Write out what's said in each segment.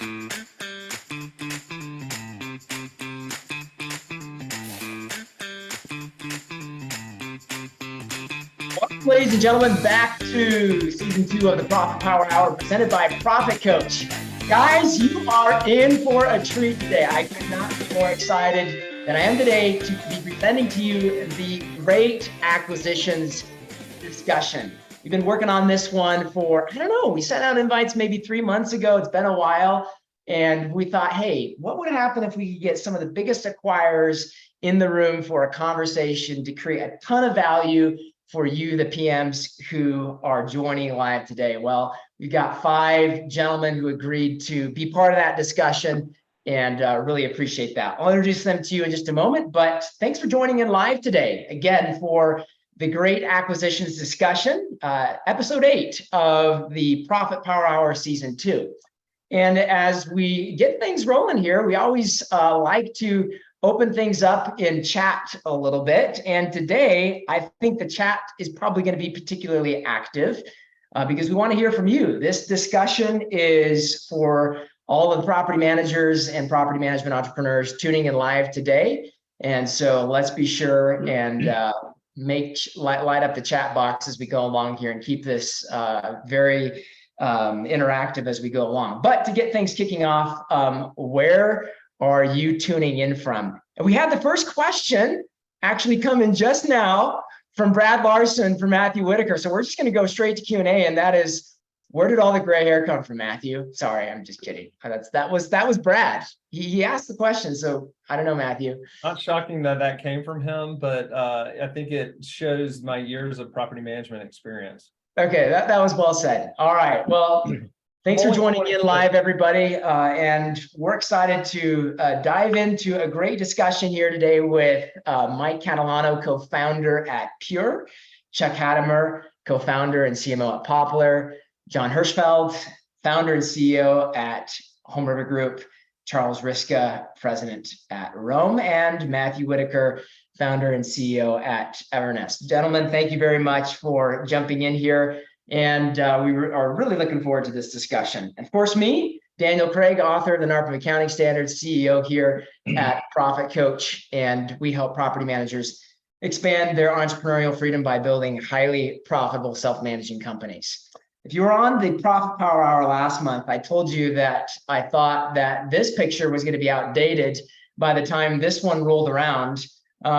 Welcome, ladies and gentlemen, back to season 2 of the Profit Power Hour presented by Profit Coach. Guys, you are in for a treat today. I could not be more excited than I am today to be presenting to you the great acquisitions discussion. We've been working on this one for, I don't know, we sent out invites maybe 3 months ago. It's been a while. And we thought, hey, what would happen if we could get some of the biggest acquirers in the room for a conversation to create a ton of value for you, the PMs who are joining live today? Well, we've got 5 gentlemen who agreed to be part of that discussion, and really appreciate that. I'll introduce them to you in just a moment, but thanks for joining in live today, again, for the great acquisitions discussion, episode 8 of the Profit Power Hour season 2. And as we get things rolling here, we always like to open things up in chat a little bit. And today, I think the chat is probably going to be particularly active because we want to hear from you. This discussion is for all of the property managers and property management entrepreneurs tuning in live today. And so let's be sure and light up the chat box as we go along here and keep this very interactive as we go along. But to get things kicking off, where are you tuning in from? And we had the first question actually come in just now from Brad Larson from Matthew Whitaker. So we're just going to go straight to Q&A, and that is, where did all the gray hair come from, Matthew? Sorry, I'm just kidding. That was Brad. He asked the question, so I don't know, Matthew. Not shocking that came from him, but I think it shows my years of property management experience. Okay, that was well said. All right, well, thanks for joining in live, everybody. And we're excited to dive into a great discussion here today with Mike Catalano, co-founder at Pure, Chuck Hattemer, co-founder and CMO at Poplar, John Hirschfeld, founder and CEO at Home River Group, Charles Riska, president at Rome, and Matthew Whitaker, founder and CEO at Evernest. Gentlemen, thank you very much for jumping in here. And we are really looking forward to this discussion. And of course, me, Daniel Craig, author of the NARPM Accounting Standards, CEO here at Profit Coach. And we help property managers expand their entrepreneurial freedom by building highly profitable self-managing companies. If you were on the Profit Power Hour last month, I told you that I thought that this picture was going to be outdated by the time this one rolled around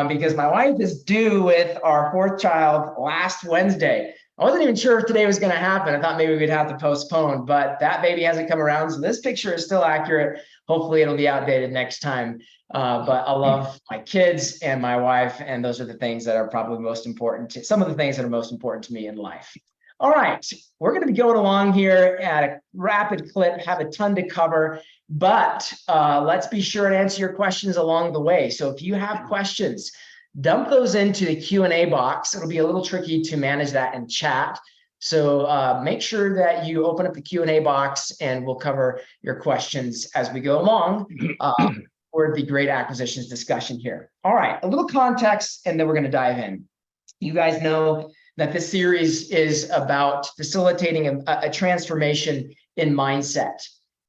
because my wife is due with our 4th child last Wednesday. I wasn't even sure if today was going to happen. I thought maybe we'd have to postpone, but that baby hasn't come around. So this picture is still accurate. Hopefully it'll be outdated next time. But I love my kids and my wife, and those are the things that are probably most important some of the things that are most important to me in life. All right, we're going to be going along here at a rapid clip, have a ton to cover, but let's be sure and answer your questions along the way. So if you have questions, dump those into the Q&A box. It'll be a little tricky to manage that in chat. So make sure that you open up the Q&A box and we'll cover your questions as we go along for the great acquisitions discussion here. All right, a little context, and then we're going to dive in. You guys know that this series is about facilitating a transformation in mindset.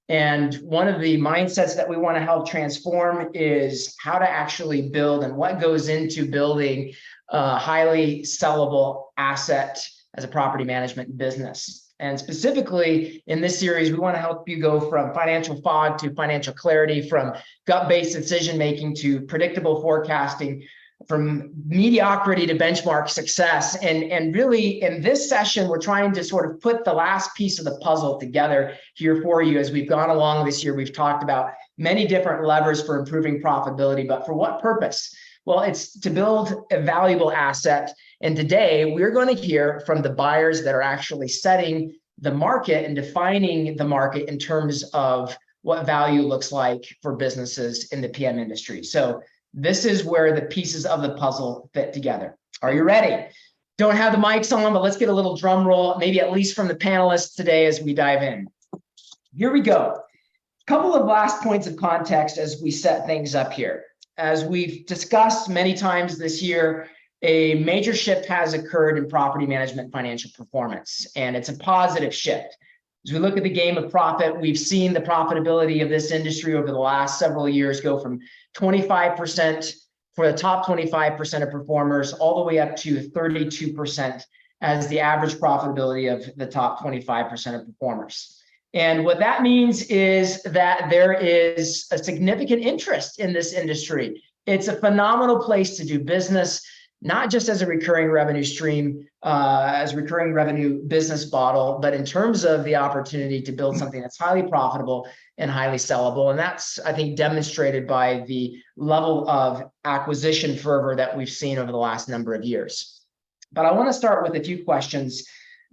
And one of the mindsets that we want to help transform is how to actually build and what goes into building a highly sellable asset as a property management business. And specifically in this series, we want to help you go from financial fog to financial clarity, from gut-based decision-making to predictable forecasting, from mediocrity to benchmark success. And really in this session, we're trying to sort of put the last piece of the puzzle together here for you. As we've gone along this year, we've talked about many different levers for improving profitability, but for what purpose? Well, it's to build a valuable asset. And today we're going to hear from the buyers that are actually setting the market and defining the market in terms of what value looks like for businesses in the PM industry. So this is where the pieces of the puzzle fit together. Are you ready? Don't have the mics on, but let's get a little drum roll, maybe at least from the panelists today as we dive in. Here we go. A couple of last points of context as we set things up here. As we've discussed many times this year, a major shift has occurred in property management financial performance, and it's a positive shift. As we look at the game of profit, we've seen the profitability of this industry over the last several years go from 25% for the top 25% of performers all the way up to 32% as the average profitability of the top 25% of performers. And what that means is that there is a significant interest in this industry. It's a phenomenal place to do business, not just as a recurring revenue stream, as a recurring revenue business model, but in terms of the opportunity to build something that's highly profitable and highly sellable. And that's, I think, demonstrated by the level of acquisition fervor that we've seen over the last number of years. But I want to start with a few questions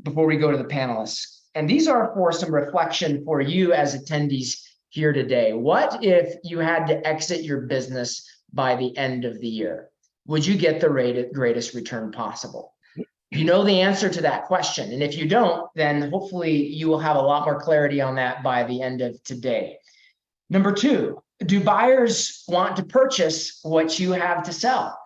before we go to the panelists. And these are for some reflection for you as attendees here today. What if you had to exit your business by the end of the year? Would you get the greatest return possible? You know the answer to that question. And if you don't, then hopefully you will have a lot more clarity on that by the end of today. Number two, do buyers want to purchase what you have to sell?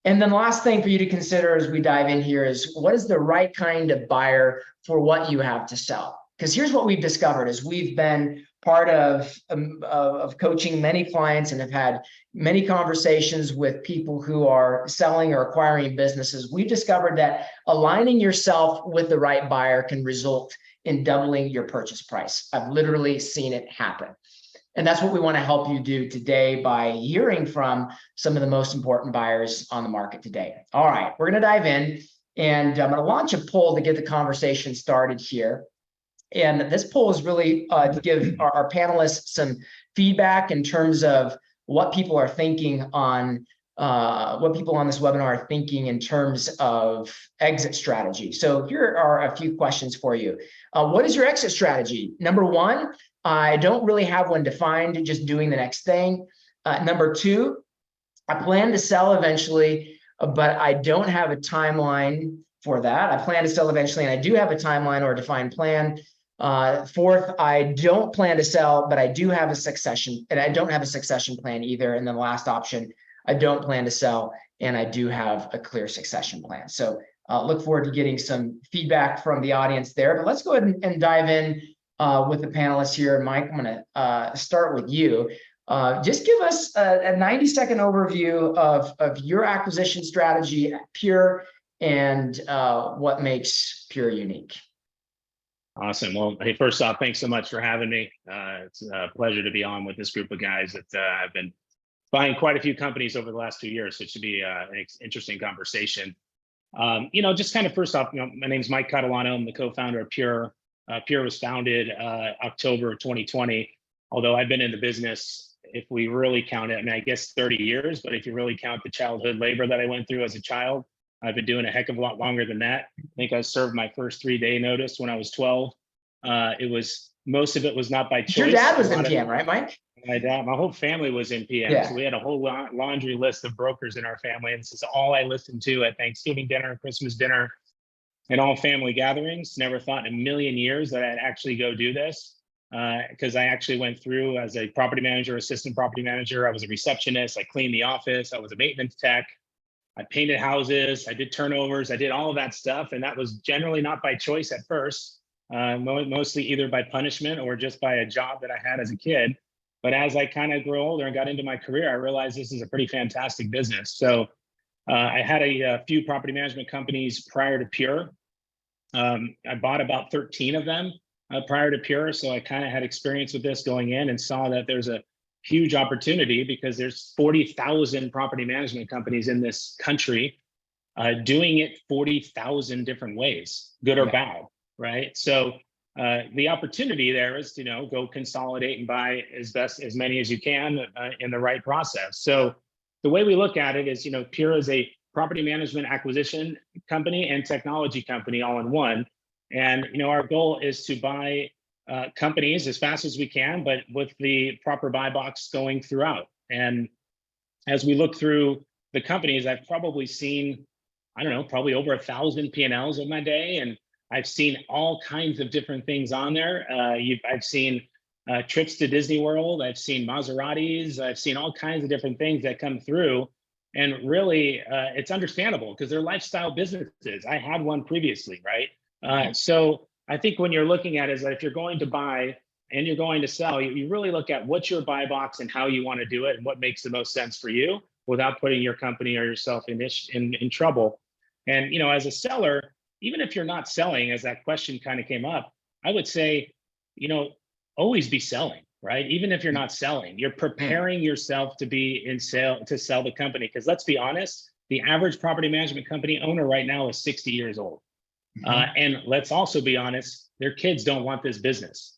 And then the last thing for you to consider as we dive in here is, what is the right kind of buyer for what you have to sell? Because here's what we've discovered is we've been part of coaching many clients and have had many conversations with people who are selling or acquiring businesses. We've discovered that aligning yourself with the right buyer can result in doubling your purchase price. I've literally seen it happen. And that's what we want to help you do today by hearing from some of the most important buyers on the market today. All right, we're going to dive in, and I'm going to launch a poll to get the conversation started here. And this poll is really to give our panelists some feedback in terms of what people are thinking on what people on this webinar are thinking in terms of exit strategy. So here are a few questions for you. What is your exit strategy? Number one, I don't really have one defined, just doing the next thing. Number two, I plan to sell eventually, but I don't have a timeline for that. I plan to sell eventually, and I do have a timeline or a defined plan. Fourth, I don't plan to sell, but I do have a succession, and I don't have a succession plan either. And then the last option, I don't plan to sell, and I do have a clear succession plan. So look forward to getting some feedback from the audience there. But let's go ahead and dive in with the panelists here. Mike, I'm going to start with you. Just give us a 90-second overview of your acquisition strategy at Pure and what makes Pure unique. Awesome. Well, hey, first off, thanks so much for having me. It's a pleasure to be on with this group of guys that I've been buying quite a few companies over the last 2 years. So it should be an interesting conversation. Just kind of first off, my name is Mike Catalano. I'm the co-founder of Pure. Pure was founded October of 2020, although I've been in the business, if we really count it, I mean, I guess 30 years, but if you really count the childhood labor that I went through as a child, I've been doing a heck of a lot longer than that. I think I served my first 3-day notice when I was 12. Most of it was not by choice. Your dad was in PM, right, Mike? My dad, my whole family was in PM. Yeah. So we had a whole laundry list of brokers in our family. And this is all I listened to at Thanksgiving dinner, Christmas dinner, and all family gatherings. Never thought in a million years that I'd actually go do this. Because I actually went through as a property manager, assistant property manager. I was a receptionist. I cleaned the office. I was a maintenance tech. I painted houses. I did turnovers. I did all of that stuff. And that was generally not by choice at first, mostly either by punishment or just by a job that I had as a kid. But as I kind of grew older and got into my career, I realized this is a pretty fantastic business. So I had a few property management companies prior to Pure. I bought about 13 of them prior to Pure. So I kind of had experience with this going in and saw that there's a huge opportunity because there's 40,000 property management companies in this country doing it 40,000 different ways, good or bad, right? So the opportunity there is to go consolidate and buy as many as you can in the right process. So the way we look at it is, Pure is a property management acquisition company and technology company all in one. And our goal is to buy companies as fast as we can, but with the proper buy box going throughout. And as we look through the companies, I've probably seen, probably over 1,000 P&Ls of my day. And I've seen all kinds of different things on there. I've seen trips to Disney World. I've seen Maseratis. I've seen all kinds of different things that come through. And really, it's understandable because they're lifestyle businesses. I had one previously, right? So I think when you're looking at it is that if you're going to buy and you're going to sell, you really look at what's your buy box and how you want to do it and what makes the most sense for you without putting your company or yourself in trouble. And, as a seller, even if you're not selling, as that question kind of came up, I would say, always be selling, right? Even if you're not selling, you're preparing yourself to be in sale, to sell the company. Because let's be honest, the average property management company owner right now is 60 years old. And let's also be honest, their kids don't want this business.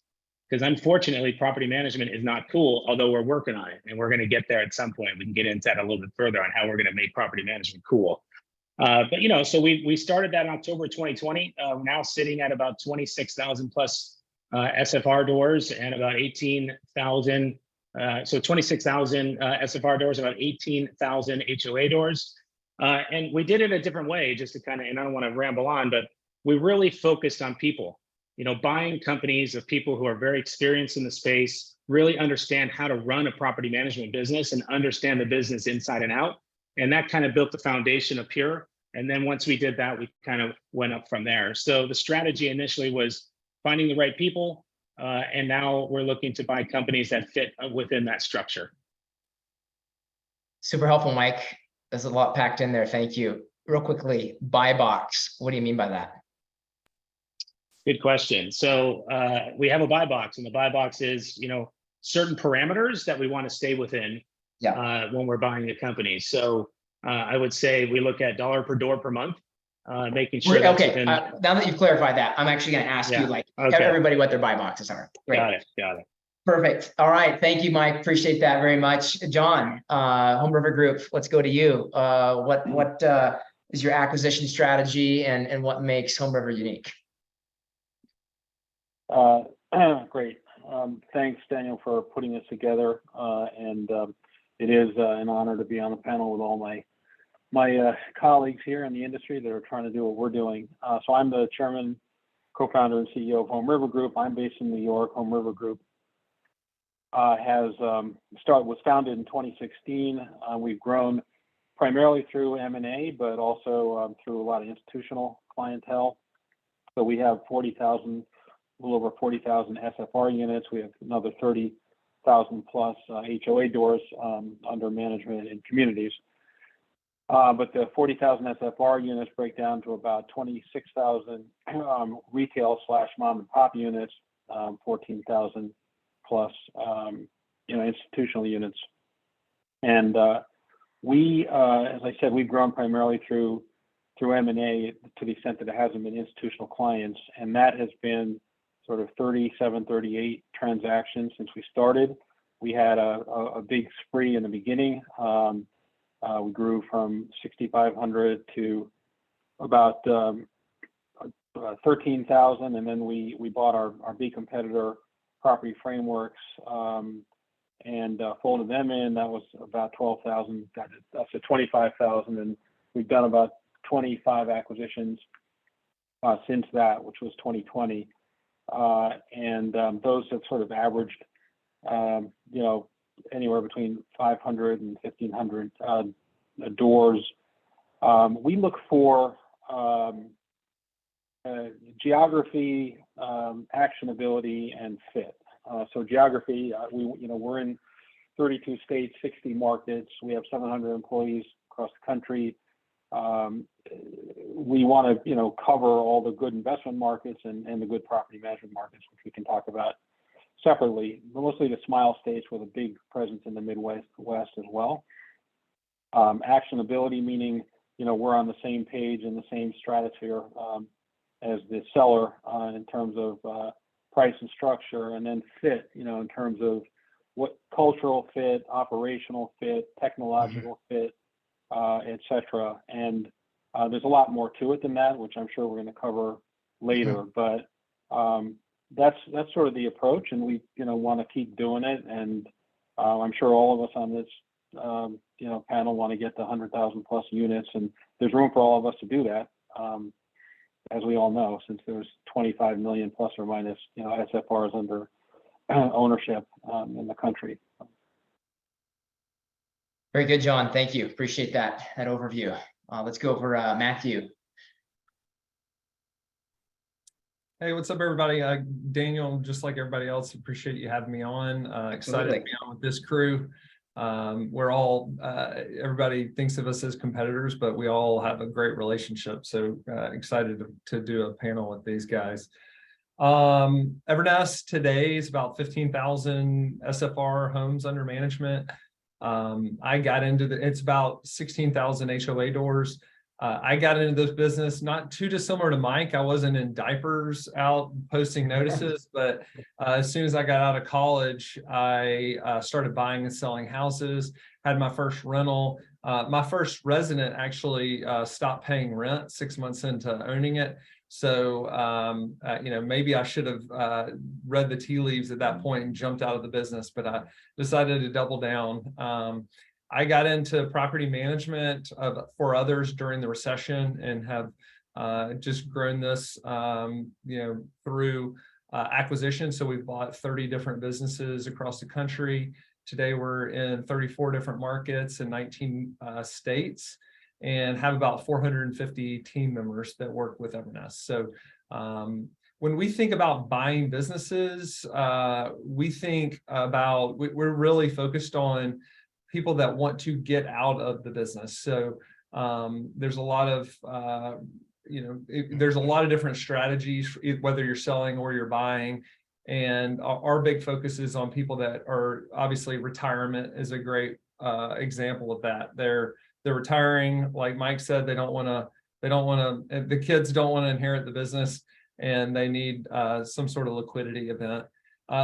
Because unfortunately, property management is not cool, although we're working on it. And we're going to get there at some point. We can get into that a little bit further on how we're going to make property management cool. But so we started that in October 2020. We're now sitting at about 26,000 plus SFR doors and about 18,000. So 26,000 SFR doors, about 18,000 HOA doors. And we did it a different way, just to kind of, and I don't want to ramble on, but we really focused on people. Buying companies of people who are very experienced in the space, really understand how to run a property management business and understand the business inside and out. And that kind of built the foundation of Pure. And then once we did that, we kind of went up from there. So the strategy initially was finding the right people. And now we're looking to buy companies that fit within that structure. Super helpful, Mike. There's a lot packed in there. Thank you. Real quickly, buy box. What do you mean by that? Good question. So we have a buy box, and the buy box is, certain parameters that we want to stay within when we're buying a company. So I would say we look at dollar per door per month, making sure that's within. Now that you've clarified that, I'm actually going to ask you, everybody what their buy boxes are. Great. Got it. Perfect. All right. Thank you, Mike. Appreciate that very much. John, Home River Group, let's go to you. What is your acquisition strategy and what makes Home River unique? Great. Thanks, Daniel, for putting this together. And it is an honor to be on the panel with all my colleagues here in the industry that are trying to do what we're doing. So I'm the chairman, co-founder, and CEO of Home River Group. I'm based in New York. Home River Group was founded in 2016. We've grown primarily through M&A, but also through a lot of institutional clientele. So we have 40,000. A little over 40,000 SFR units. We have another 30,000 plus HOA doors under management in communities. But the 40,000 SFR units break down to about 26,000 retail / mom and pop units, 14,000 plus institutional units. And we, as I said, we've grown primarily through M&A to the extent that it hasn't been institutional clients, and that has been sort of 37, 38 transactions since we started. We had a big spree in the beginning. We grew from 6,500 to about 13,000, and then we bought our big competitor, Property Frameworks, and folded them in. That was about 12,000. That's at 25,000, and we've done about 25 acquisitions since that, which was 2020. And those have sort of averaged, anywhere between 500 and 1,500 doors. We look for geography, actionability, and fit. So geography, we're in 32 states, 60 markets. We have 700 employees across the country. We want to, cover all the good investment markets and the good property management markets, which we can talk about separately. Mostly the Smile states with a big presence in the Midwest, West as well. Actionability, meaning, we're on the same page in the same stratosphere as the seller in terms of price and structure, and then fit, in terms of what cultural fit, operational fit, technological fit, et cetera. And there's a lot more to it than that, which I'm sure we're going to cover later. But that's sort of the approach, and we want to keep doing it. And I'm sure all of us on this panel want to get to 100,000 plus units, and there's room for all of us to do that. As we all know, since there's 25 million plus or minus SFRs under ownership in the country. Very good, John. Thank you. Appreciate that overview. Let's go over Matthew. Hey, what's up, everybody? Daniel, just like everybody else, appreciate you having me on. Excited to Absolutely. be on with this crew. We're all, everybody thinks of us as competitors, but we all have a great relationship. So excited to do a panel with these guys. Evernest today is about 15,000 SFR homes under management. I got into it's about 16,000 HOA doors. I got into this business not too dissimilar to Mike. I wasn't in diapers out posting notices, but as soon as I got out of college, I started buying and selling houses, had my first rental. My first resident actually stopped paying rent 6 months into owning it. So, maybe I should have read the tea leaves at that point and jumped out of the business, but I decided to double down. I got into property management for others during the recession and have just grown this, through acquisition. So we've bought 30 different businesses across the country. Today we're in 34 different markets in 19 states and have about 450 team members that work with Evernest. So when we think about buying businesses, we think about, we're really focused on people that want to get out of the business. So there's a lot of, there's a lot of different strategies, whether you're selling or you're buying. And our big focus is on people that are, obviously retirement is a great example of that. They're retiring, like Mike said, the kids don't want to inherit the business and they need some sort of liquidity event.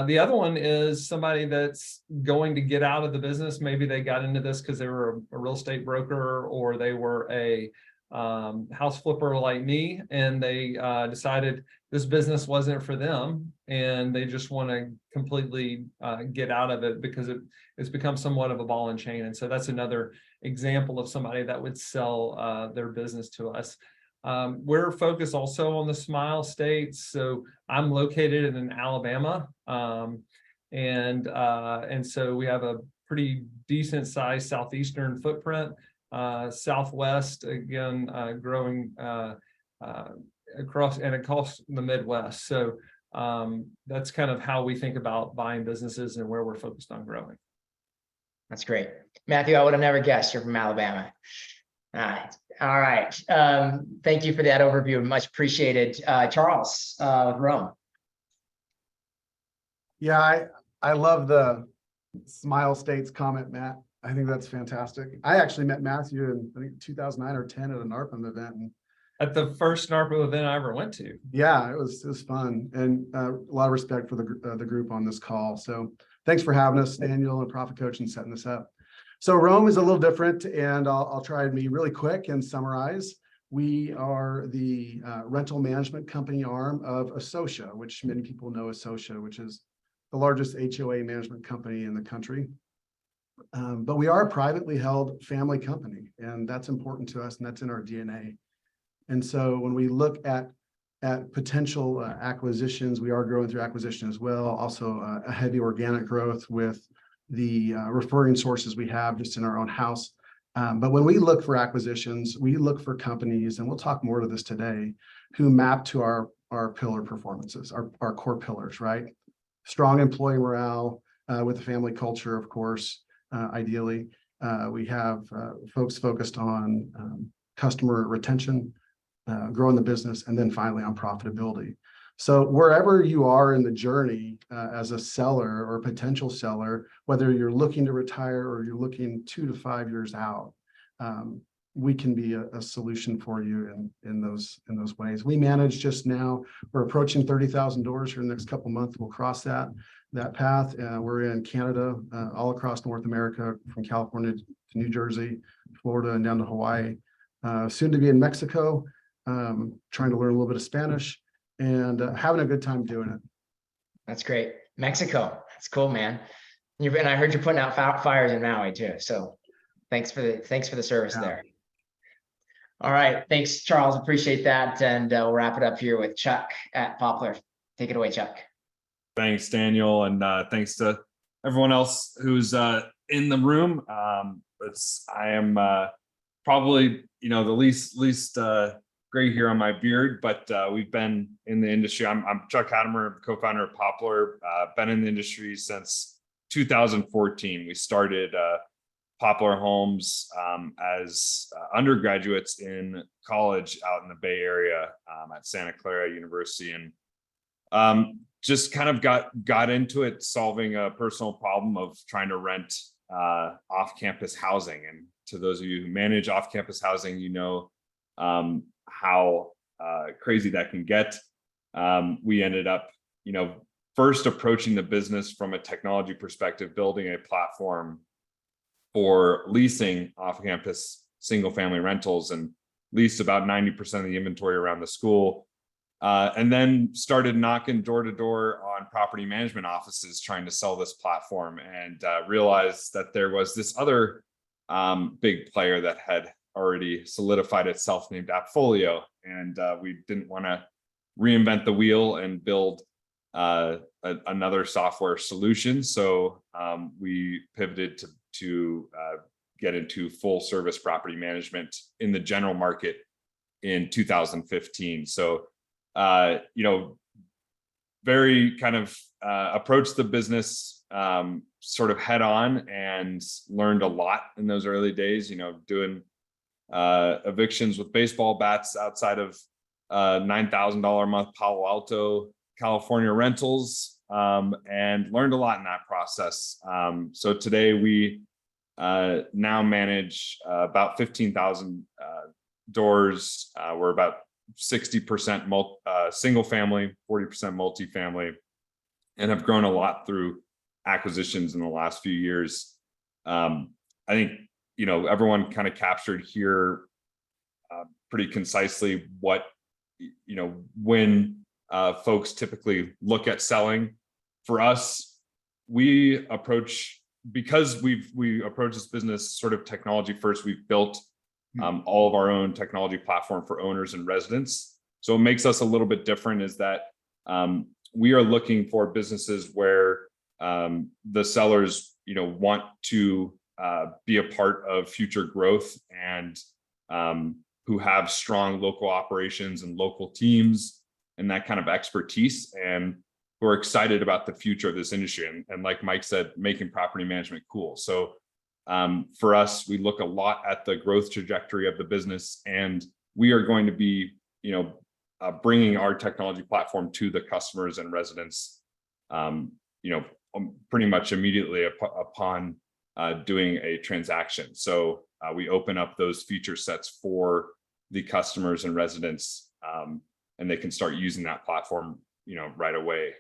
The other one is somebody that's going to get out of the business. Maybe they got into this because they were a real estate broker or they were a house flipper like me, and they decided this business wasn't for them and they just want to completely get out of it because it's become somewhat of a ball and chain. And so that's another example of somebody that would sell their business to us. We're focused also on the Smile States. So I'm located in Alabama. And so we have a pretty decent sized Southeastern footprint, Southwest, again, growing across the Midwest. So that's kind of how we think about buying businesses and where we're focused on growing. That's great. Matthew, I would have never guessed you're from Alabama. All right. Thank you for that overview. Much appreciated. Charles, with Rome. Yeah, I love the Smile States comment, Matt. I think that's fantastic. I actually met Matthew in, I think, 2009 or 10 at a NARPM event. And at the first NARPM event I ever went to. Yeah, it was fun, and a lot of respect for the group on this call. So thanks for having us, Daniel and Profit Coach, and setting this up. So Rome is a little different, and I'll try to be really quick and summarize. We are the rental management company arm of Associa, which many people know Associa, which is the largest HOA management company in the country. But we are a privately held family company, and that's important to us, and that's in our DNA. And so when we look at potential acquisitions, we are growing through acquisition as well. Also a heavy organic growth with the referring sources we have just in our own house. But when we look for acquisitions, we look for companies, and we'll talk more to this today, who map to our pillar performances, our core pillars, right? Strong employee morale with a family culture, of course, ideally. We have folks focused on customer retention, growing the business, and then finally on profitability. So wherever you are in the journey as a seller or potential seller, whether you're looking to retire or you're looking 2 to 5 years out, we can be a solution for you in those ways. We manage just now, we're approaching 30,000 doors here in the next couple of months. We'll cross that path. We're in Canada, all across North America, from California to New Jersey, Florida, and down to Hawaii. Soon to be in Mexico, trying to learn a little bit of Spanish, and having a good time doing it. That's great. Mexico. That's cool, man. And I heard you're putting out fires in Maui too. So thanks for the service there. All right. Thanks, Charles. Appreciate that. And we'll wrap it up here with Chuck at Poplar. Take it away, Chuck. Thanks, Daniel. And thanks to everyone else who's in the room. I am probably, the least gray hair on my beard, but we've been in the industry. I'm Chuck Hattemer, co-founder of Poplar. Been in the industry since 2014. We started Poplar Homes as undergraduates in college out in the Bay Area at Santa Clara University, and just kind of got into it, solving a personal problem of trying to rent off-campus housing. And to those of you who manage off-campus housing, you know how crazy that can get. We ended up, first approaching the business from a technology perspective, building a platform for leasing off-campus single-family rentals, and leased about 90% of the inventory around the school. And then started knocking door to door on property management offices trying to sell this platform, and realized that there was this other big player that had already solidified itself named Appfolio. And we didn't want to reinvent the wheel and build another software solution. So we pivoted to get into full service property management in the general market in 2015. So very kind of approached the business sort of head on, and learned a lot in those early days, doing evictions with baseball bats outside of $9,000 a month Palo Alto, California rentals, and learned a lot in that process. So today we now manage about 15,000 doors. We're about 60% single family, 40% multifamily, and have grown a lot through acquisitions in the last few years. I think, everyone kind of captured here pretty concisely what, when folks typically look at selling. For us, we approach this business sort of technology first. We've built all of our own technology platform for owners and residents. So what makes us a little bit different is that we are looking for businesses where the sellers, want to be a part of future growth, and who have strong local operations and local teams and that kind of expertise, and who are excited about the future of this industry. And like Mike said, making property management cool. So for us, we look a lot at the growth trajectory of the business, and we are going to be, bringing our technology platform to the customers and residents, pretty much immediately upon doing a transaction. So we open up those feature sets for the customers and residents, and they can start using that platform, right away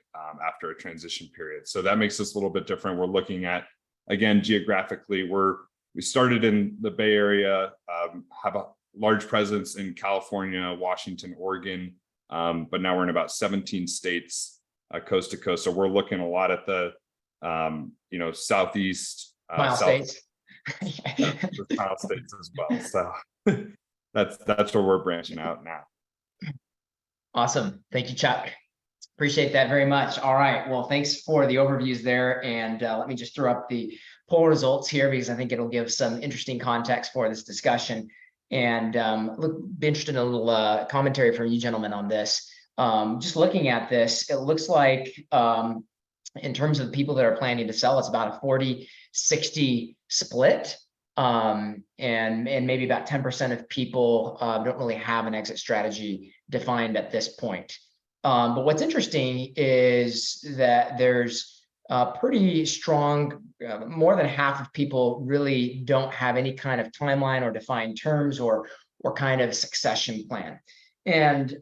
after a transition period. So that makes us a little bit different. We're looking at, again, geographically, we started in the Bay Area, have a large presence in California, Washington, Oregon, but now we're in about 17 states, coast to coast. So we're looking a lot at the, Southeast, Mile states. the Mile states as well. So that's where we're branching out now. Awesome. Thank you, Chuck. Appreciate that very much. All right. Well, thanks for the overviews there. And let me just throw up the poll results here, because I think it'll give some interesting context for this discussion. And be interested in a little commentary from you gentlemen on this. Just looking at this, it looks like in terms of the people that are planning to sell, it's about a 40-60 split. And maybe about 10% of people don't really have an exit strategy defined at this point. But what's interesting is that there's pretty strong, more than half of people really don't have any kind of timeline or defined terms or kind of succession plan. And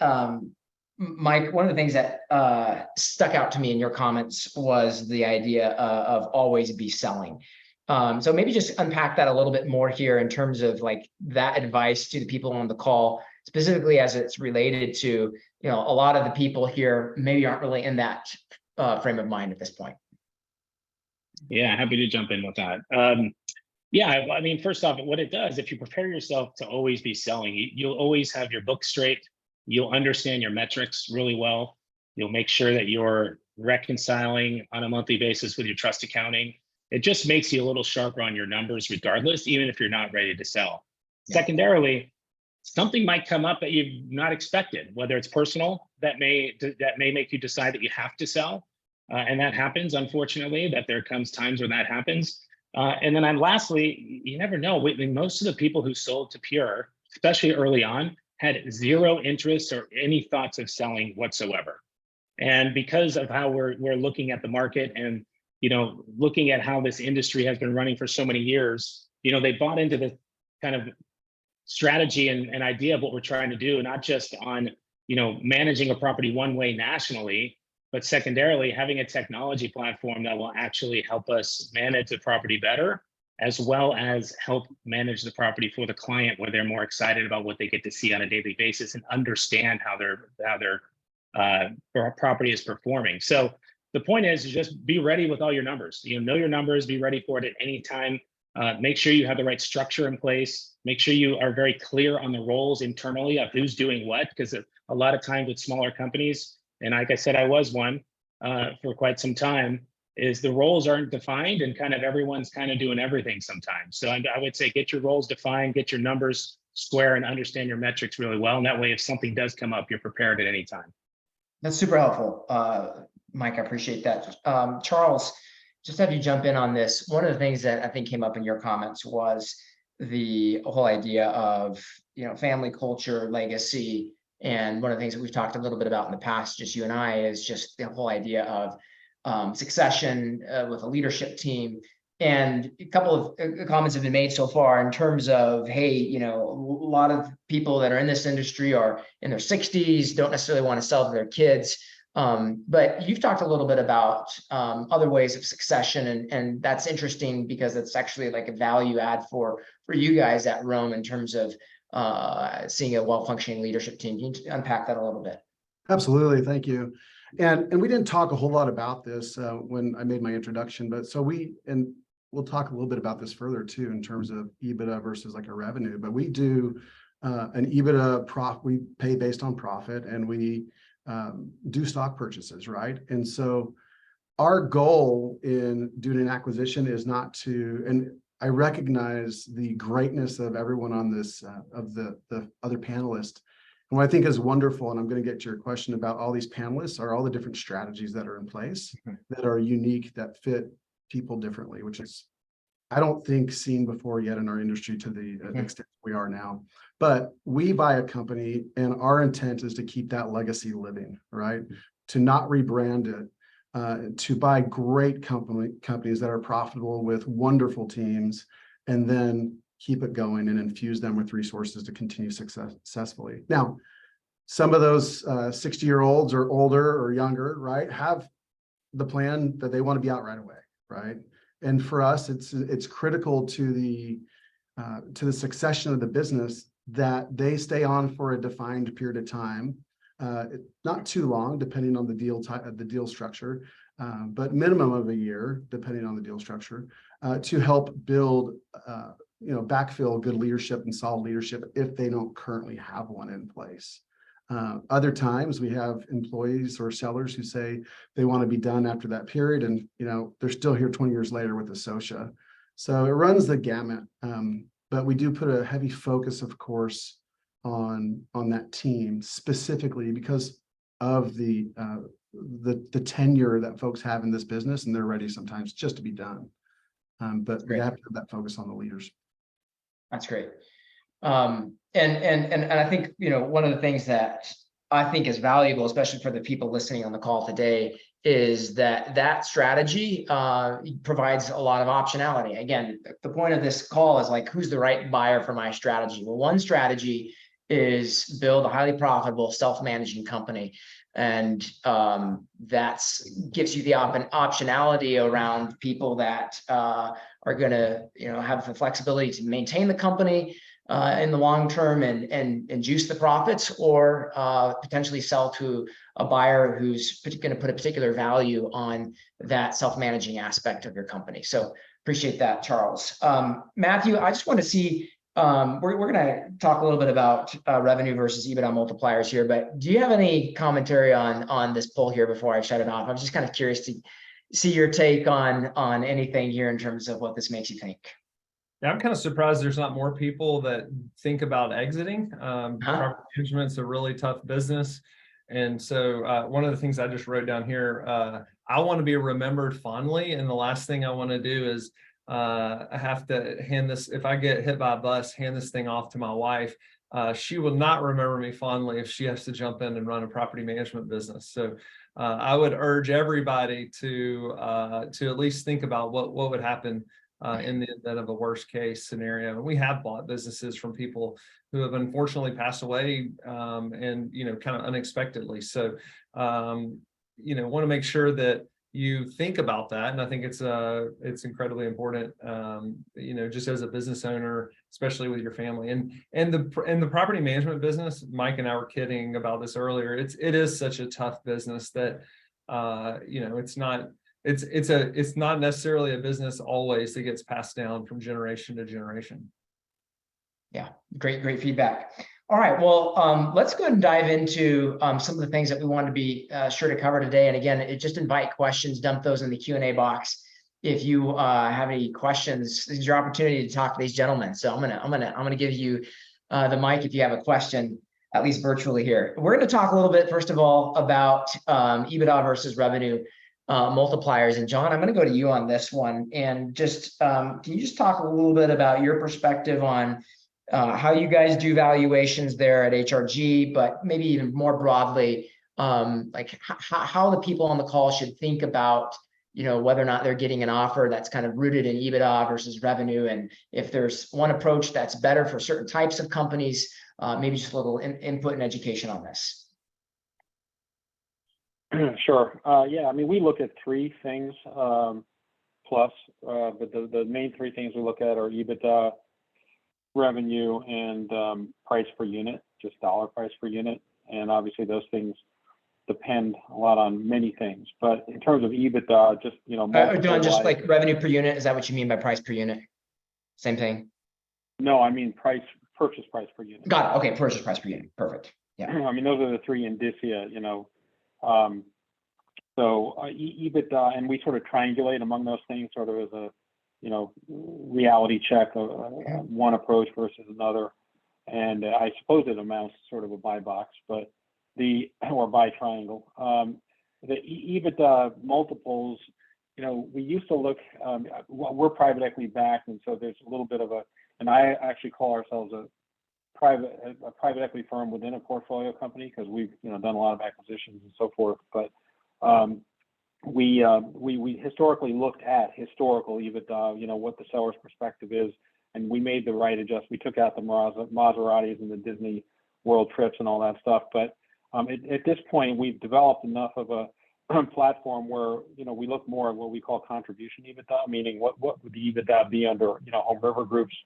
Mike, one of the things that stuck out to me in your comments was the idea of always be selling. So maybe just unpack that a little bit more here in terms of like that advice to the people on the call, specifically as it's related to, a lot of the people here maybe aren't really in that frame of mind at this point. Yeah, happy to jump in with that. Yeah, I mean, first off, what it does, if you prepare yourself to always be selling, you'll always have your book straight. You'll understand your metrics really well. You'll make sure that you're reconciling on a monthly basis with your trust accounting. It just makes you a little sharper on your numbers regardless, even if you're not ready to sell. Yeah. Secondarily, something might come up that you've not expected, whether it's personal that may make you decide that you have to sell. And that happens, unfortunately, that there comes times when that happens. And then lastly, you never know. Most of the people who sold to Pure, especially early on, had zero interest or any thoughts of selling whatsoever. And because of how we're looking at the market and, you know, looking at how this industry has been running for so many years, you know, they bought into the kind of strategy and idea of what we're trying to do, not just on, you know, managing a property one way nationally, but secondarily having a technology platform that will actually help us manage the property better, as well as help manage the property for the client, where they're more excited about what they get to see on a daily basis and understand how their property is performing. So the point is just be ready with all your numbers. You know your numbers, be ready for it at any time. Make sure you have the right structure in place. Make sure you are very clear on the roles internally of who's doing what, because a lot of times with smaller companies, and like I said, I was one for quite some time, is the roles aren't defined and kind of everyone's kind of doing everything sometimes. So I would say get your roles defined, get your numbers square, and understand your metrics really well. And that way, if something does come up, you're prepared at any time. That's super helpful, Mike. I appreciate that. Charles, just have you jump in on this. One of the things that I think came up in your comments was the whole idea of, you know, family culture, legacy. And one of the things that we've talked a little bit about in the past, just you and I, is just the whole idea of succession with a leadership team. And a couple of comments have been made so far in terms of, hey, you know, a lot of people that are in this industry are in their 60s, don't necessarily want to sell to their kids. But you've talked a little bit about other ways of succession, and that's interesting because it's actually like a value add for you guys at Rome in terms of seeing a well-functioning leadership team. Can you unpack that a little bit? Absolutely, thank you. And we didn't talk a whole lot about this when I made my introduction, but we'll talk a little bit about this further too in terms of EBITDA versus like a revenue. But we do an EBITDA we pay based on profit, and we do stock purchases, right? And so our goal in doing an acquisition is not to, and I recognize the greatness of everyone on this, of the other panelists. And what I think is wonderful, and I'm going to get to your question about all these panelists, are all the different strategies that are in place that are unique, that fit people differently, which is, I don't think, seen before yet in our industry to the extent we are now. But we buy a company, and our intent is to keep that legacy living, right? To not rebrand it, to buy great companies that are profitable with wonderful teams, and then keep it going and infuse them with resources to continue successfully. Now, some of those 60-year-olds or older or younger, right, have the plan that they want to be out right away, right? And for us, it's critical to the succession of the business that they stay on for a defined period of time, not too long, depending on the deal type, the deal structure, but minimum of a year, depending on the deal structure, to help build, backfill good leadership and solid leadership if they don't currently have one in place. Other times we have employees or sellers who say they want to be done after that period, and they're still here 20 years later with Associa. So it runs the gamut, but we do put a heavy focus, of course, on that team specifically because of the tenure that folks have in this business, and they're ready sometimes just to be done. But we have to have that focus on the leaders. That's great. And I think, one of the things that I think is valuable, especially for the people listening on the call today, is that strategy provides a lot of optionality. Again, the point of this call is like, who's the right buyer for my strategy? Well, one strategy is build a highly profitable self-managing company. And that gives you the optionality around people that are going to, have the flexibility to maintain the company in the long term and juice the profits, or potentially sell to a buyer who's going to put a particular value on that self-managing aspect of your company. So appreciate that, Charles. Matthew, I just want to see, we're going to talk a little bit about revenue versus EBITDA multipliers here, but do you have any commentary on this poll here before I shut it off? I'm just kind of curious to see your take on anything here in terms of what this makes you think. Yeah, I'm kind of surprised there's not more people that think about exiting. Property management's a really tough business. And so one of the things I just wrote down here, I want to be remembered fondly. And the last thing I want to do is I have to hand this, if I get hit by a bus, hand this thing off to my wife. She will not remember me fondly if she has to jump in and run a property management business. So I would urge everybody to at least think about what would happen in the event of a worst case scenario. And we have bought businesses from people who have unfortunately passed away and, kind of unexpectedly. So, want to make sure that you think about that. And I think it's incredibly important, just as a business owner, especially with your family and the property management business. Mike and I were kidding about this earlier. It is such a tough business that, it's not necessarily a business always that gets passed down from generation to generation. Yeah, great feedback. All right, well, let's go ahead and dive into some of the things that we want to be sure to cover today. And again, just invite questions, dump those in the Q&A box. If you have any questions, this is your opportunity to talk to these gentlemen. So I'm gonna give you the mic if you have a question, at least virtually here. We're going to talk a little bit, first of all, about EBITDA versus revenue multipliers. And John, I'm going to go to you on this one. And just can you just talk a little bit about your perspective on how you guys do valuations there at HRG, but maybe even more broadly, like how the people on the call should think about, whether or not they're getting an offer that's kind of rooted in EBITDA versus revenue. And if there's one approach that's better for certain types of companies, maybe just a little input and education on this. Sure. Yeah, I mean, we look at three things plus, but the main three things we look at are EBITDA, revenue, and price per unit, just dollar price per unit. And obviously those things depend a lot on many things. But in terms of EBITDA, just, John, just like revenue per unit, is that what you mean by price per unit? Same thing? No, I mean purchase price per unit. Got it. Okay, purchase price per unit. Perfect. Yeah. I mean, those are the three indicia, so EBITDA, and we sort of triangulate among those things sort of as a, reality check of one approach versus another. And I suppose it amounts to sort of a buy box, but or buy triangle. The EBITDA multiples, we used to look, we're private equity backed. And so there's a little bit of and I actually call ourselves a private equity firm within a portfolio company because we've, done a lot of acquisitions and so forth. But we historically looked at historical EBITDA, what the seller's perspective is, and we made the right adjustment. We took out the Maseratis and the Disney World trips and all that stuff. But at this point, we've developed enough of a platform where, we look more at what we call contribution EBITDA, meaning what would the EBITDA be under, Home River Group's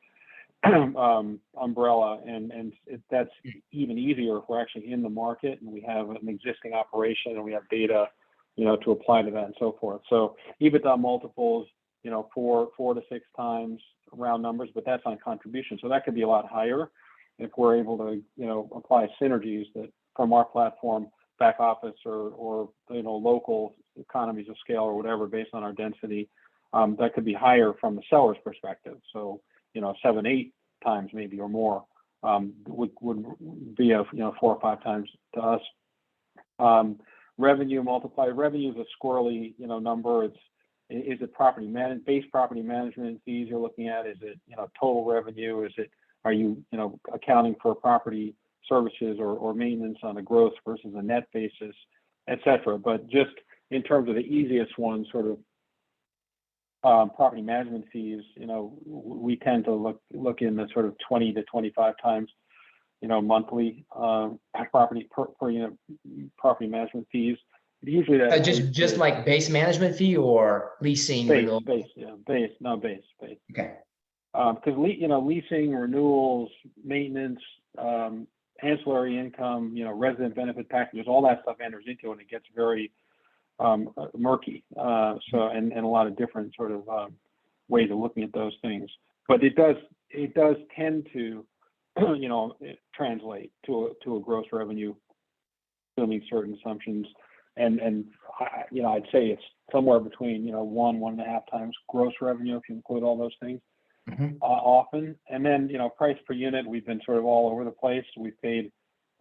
umbrella, and that's even easier if we're actually in the market and we have an existing operation and we have data, to apply to that and so forth. So EBITDA multiples, 4 to 6 times round numbers, but that's on contribution. So that could be a lot higher if we're able to, apply synergies that from our platform, back office or local economies of scale or whatever based on our density, that could be higher from the seller's perspective. So 7, 8 times maybe or more would be a 4 or 5 times to us. Revenue multiplier. Revenue is a squirrely number. Is it base property management fees you're looking at? Is it total revenue? Are you accounting for property services or maintenance on a gross versus a net basis, et cetera? But just in terms of the easiest one, sort of property management fees, we tend to look in the sort of 20 to 25 times, monthly property per unit property management fees. Usually that just like base management fee or leasing. Base. Okay. Because leasing, renewals, maintenance, ancillary income, resident benefit packages, all that stuff enters into it, and it gets very murky. And a lot of different sort of ways of looking at those things. But it does tend to translate to a gross revenue, assuming certain assumptions. And I'd say it's somewhere between 1.5 times gross revenue if you include all those things. often. And then, price per unit, we've been sort of all over the place. We've paid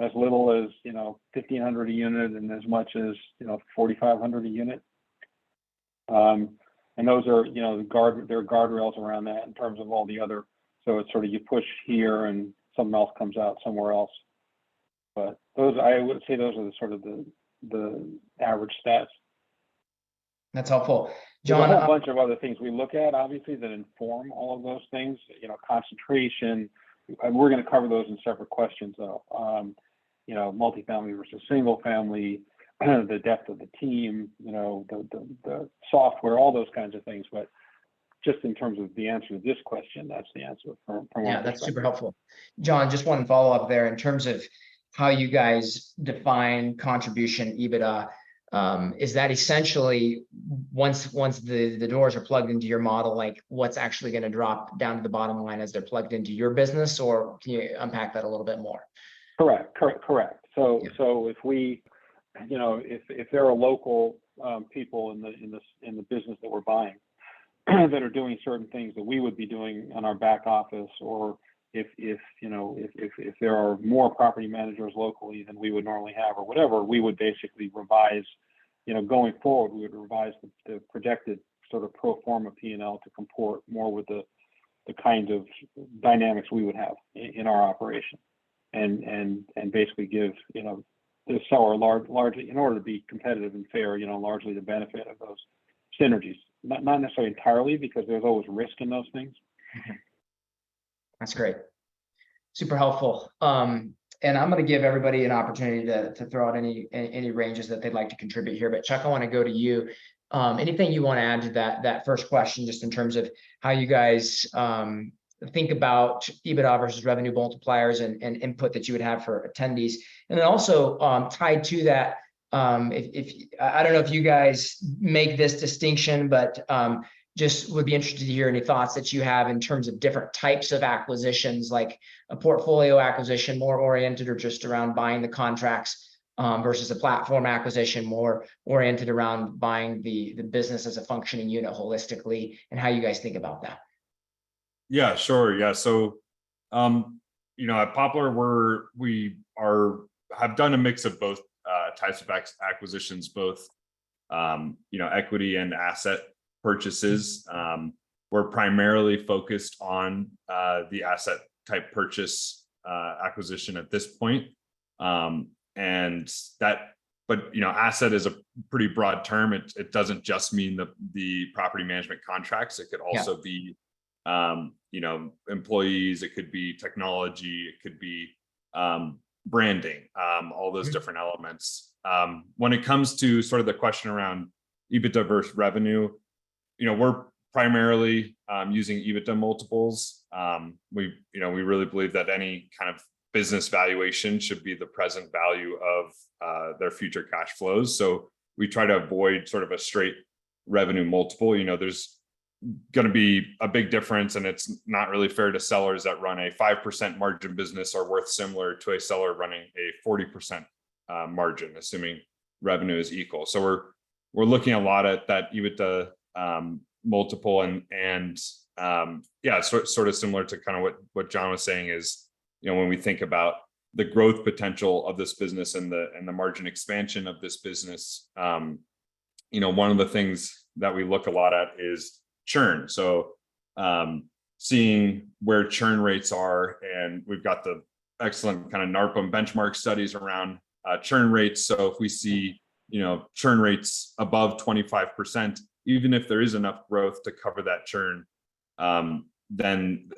as little as, $1,500 a unit and as much as, $4,500 a unit. And those are, there are guardrails around that in terms of all the other. So it's sort of you push here and something else comes out somewhere else. But those, I would say those are the sort of the average stats. That's helpful. There's John, a whole bunch of other things we look at, obviously, that inform all of those things, concentration. We're going to cover those in separate questions, though. Multifamily versus single family, the depth of the team, the software, all those kinds of things. But just in terms of the answer to this question, that's the answer from yeah, that's super helpful. John, just one follow up there in terms of how you guys define contribution EBITDA. Is that essentially once the doors are plugged into your model, like what's actually going to drop down to the bottom line as they're plugged into your business, or can you unpack that a little bit more? Correct. So if we, if there are local people in the business that we're buying that are doing certain things that we would be doing on our back office, or if there are more property managers locally than we would normally have, or whatever, we would basically revise, going forward, we would revise the projected sort of pro forma P&L to comport more with the kind of dynamics we would have in our operation, and basically give the seller largely, in order to be competitive and fair, largely the benefit of those synergies. Not necessarily entirely, because there's always risk in those things. That's great. Super helpful. And I'm going to give everybody an opportunity to throw out any ranges that they'd like to contribute here. But Chuck, I want to go to you. Anything you want to add to that first question, just in terms of how you guys think about EBITDA versus revenue multipliers and input that you would have for attendees. And then also tied to that, if I don't know if you guys make this distinction, but just would be interested to hear any thoughts that you have in terms of different types of acquisitions, like a portfolio acquisition more oriented or just around buying the contracts versus a platform acquisition more oriented around buying the business as a functioning unit holistically, and how you guys think about that. Yeah, sure. Yeah. So, at Poplar, we have done a mix of both types of acquisitions, both, equity and asset purchases. We're primarily focused on the asset type purchase acquisition at this point. Asset is a pretty broad term. It doesn't just mean the property management contracts. It could also be employees, it could be technology, it could be branding, all those different elements. When it comes to sort of the question around EBITDA versus revenue, we're primarily using EBITDA multiples. We really believe that any kind of business valuation should be the present value of their future cash flows. So we try to avoid sort of a straight revenue multiple. There's going to be a big difference, and it's not really fair to sellers that run a 5% margin business are worth similar to a seller running a 40% margin, assuming revenue is equal. So we're looking a lot at that EBITDA multiple, and sort of similar to kind of what John was saying is, when we think about the growth potential of this business and the margin expansion of this business, one of the things that we look a lot at is churn. So seeing where churn rates are, and we've got the excellent kind of NARPM benchmark studies around churn rates. So if we see, churn rates above 25%, even if there is enough growth to cover that churn, then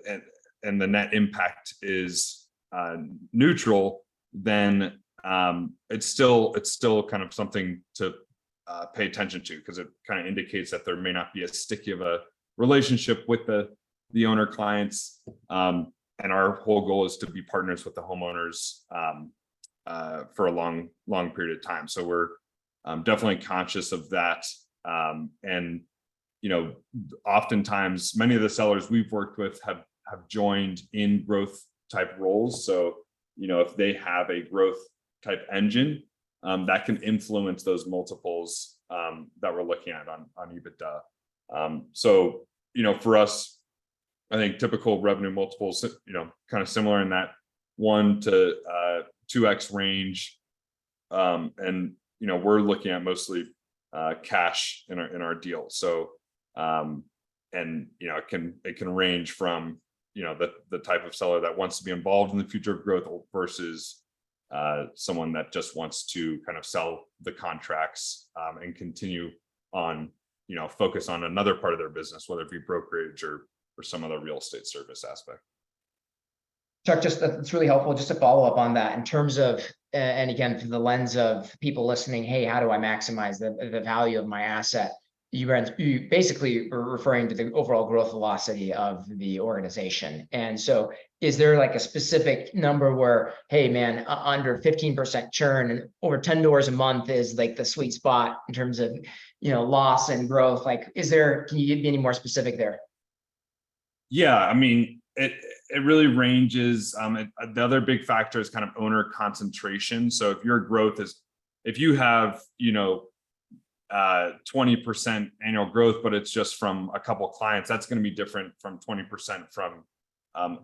and the net impact is neutral, then it's still kind of something to pay attention to, because it kind of indicates that there may not be as sticky of a relationship with the owner clients. And our whole goal is to be partners with the homeowners for a long period of time. So we're definitely conscious of that. And oftentimes many of the sellers we've worked with have joined in growth type roles. So, if they have a growth type engine, that can influence those multiples that we're looking at on EBITDA. So, for us, I think typical revenue multiples, kind of similar in that 1 to 2x range. And we're looking at mostly cash in our deal. So it can range from the type of seller that wants to be involved in the future of growth versus someone that just wants to kind of sell the contracts and continue on focus on another part of their business, whether it be brokerage or some other real estate service aspect. Chuck, that's really helpful. Just to follow up on that in terms of, and again, through the lens of people listening, hey, how do I maximize the value of my asset? You basically are referring to the overall growth velocity of the organization. And so is there like a specific number where, hey man, under 15% churn and over 10 doors a month is like the sweet spot in terms of, loss and growth? Like, can you give me any more specific there? Yeah, I mean, it really ranges. The other big factor is kind of owner concentration. So if your growth if you have, 20% annual growth, but it's just from a couple of clients, that's going to be different from 20% from